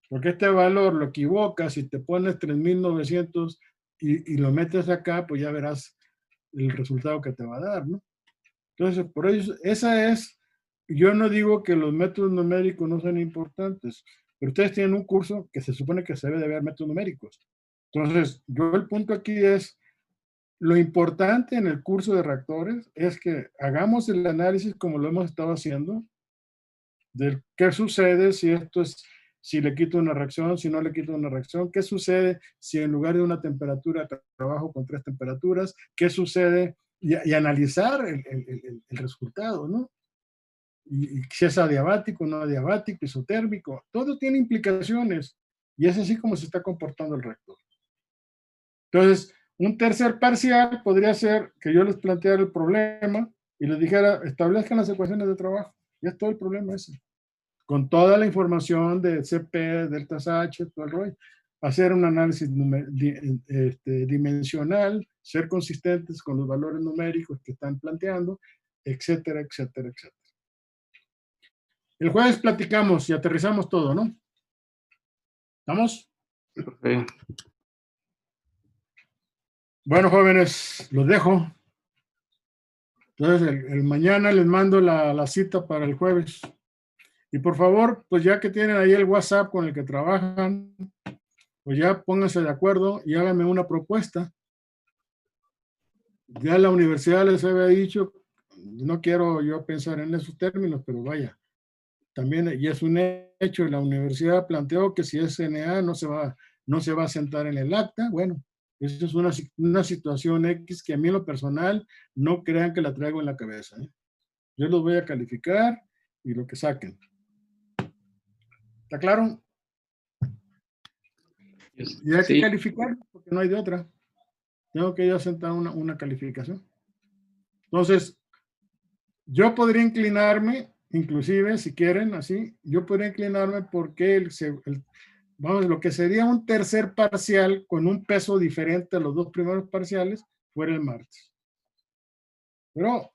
A: Porque este valor lo equivocas, si te pones 3900 y lo metes acá, pues ya verás el resultado que te va a dar, ¿no? Entonces, por eso, yo no digo que los métodos numéricos no sean importantes, pero ustedes tienen un curso que se supone que se debe de ver métodos numéricos. Entonces, el punto aquí es, lo importante en el curso de reactores es que hagamos el análisis como lo hemos estado haciendo, de qué sucede si le quito una reacción, si no le quito una reacción, qué sucede si en lugar de una temperatura trabajo con 3 temperaturas, qué sucede y analizar el resultado, ¿no? Y si es adiabático, no adiabático, isotérmico, todo tiene implicaciones y es así como se está comportando el reactor. Entonces, un tercer parcial podría ser que yo les planteara el problema y les dijera, establezcan las ecuaciones de trabajo. Ya es todo el problema ese. Con toda la información de CP, deltas H, todo el rollo. Hacer un análisis dimensional, ser consistentes con los valores numéricos que están planteando, etcétera, etcétera, etcétera. El jueves platicamos y aterrizamos todo, ¿no? ¿Estamos?
D: Profe.
A: Bueno, jóvenes, los dejo. Entonces, el mañana les mando la cita para el jueves. Y por favor, pues ya que tienen ahí el WhatsApp con el que trabajan, pues ya pónganse de acuerdo y háganme una propuesta. Ya la universidad les había dicho, no quiero yo pensar en esos términos, pero vaya, también, y es un hecho, la universidad planteó que si es CNA no se va a sentar en el acta. Bueno, eso es una situación X que a mí en lo personal no crean que la traigo en la cabeza, ¿eh? Yo los voy a calificar y lo que saquen. ¿Está claro? Y hay que calificar porque no hay de otra. Tengo que yo sentar una calificación. Entonces, yo podría inclinarme, inclusive, si quieren, así, yo podría inclinarme porque vamos, lo que sería un tercer parcial con un peso diferente a los 2 primeros parciales fuera el martes. Pero,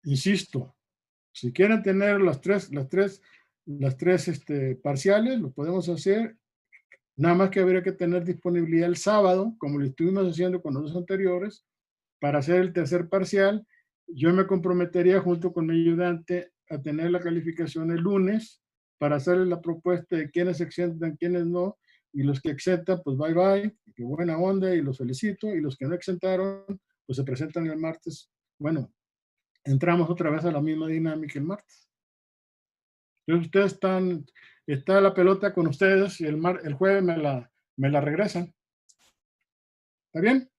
A: insisto, si quieren tener las tres parciales, lo podemos hacer. Nada más que habría que tener disponibilidad el sábado, como lo estuvimos haciendo con los 2 anteriores, para hacer el tercer parcial. Yo me comprometería junto con mi ayudante a tener la calificación el lunes para hacerle la propuesta de quiénes exentan, quiénes no, y los que exentan, pues bye bye, qué buena onda y los felicito, y los que no exentaron, pues se presentan el martes. Bueno, entramos otra vez a la misma dinámica el martes. Entonces ustedes está la pelota con ustedes y el jueves me la regresan. ¿Está bien?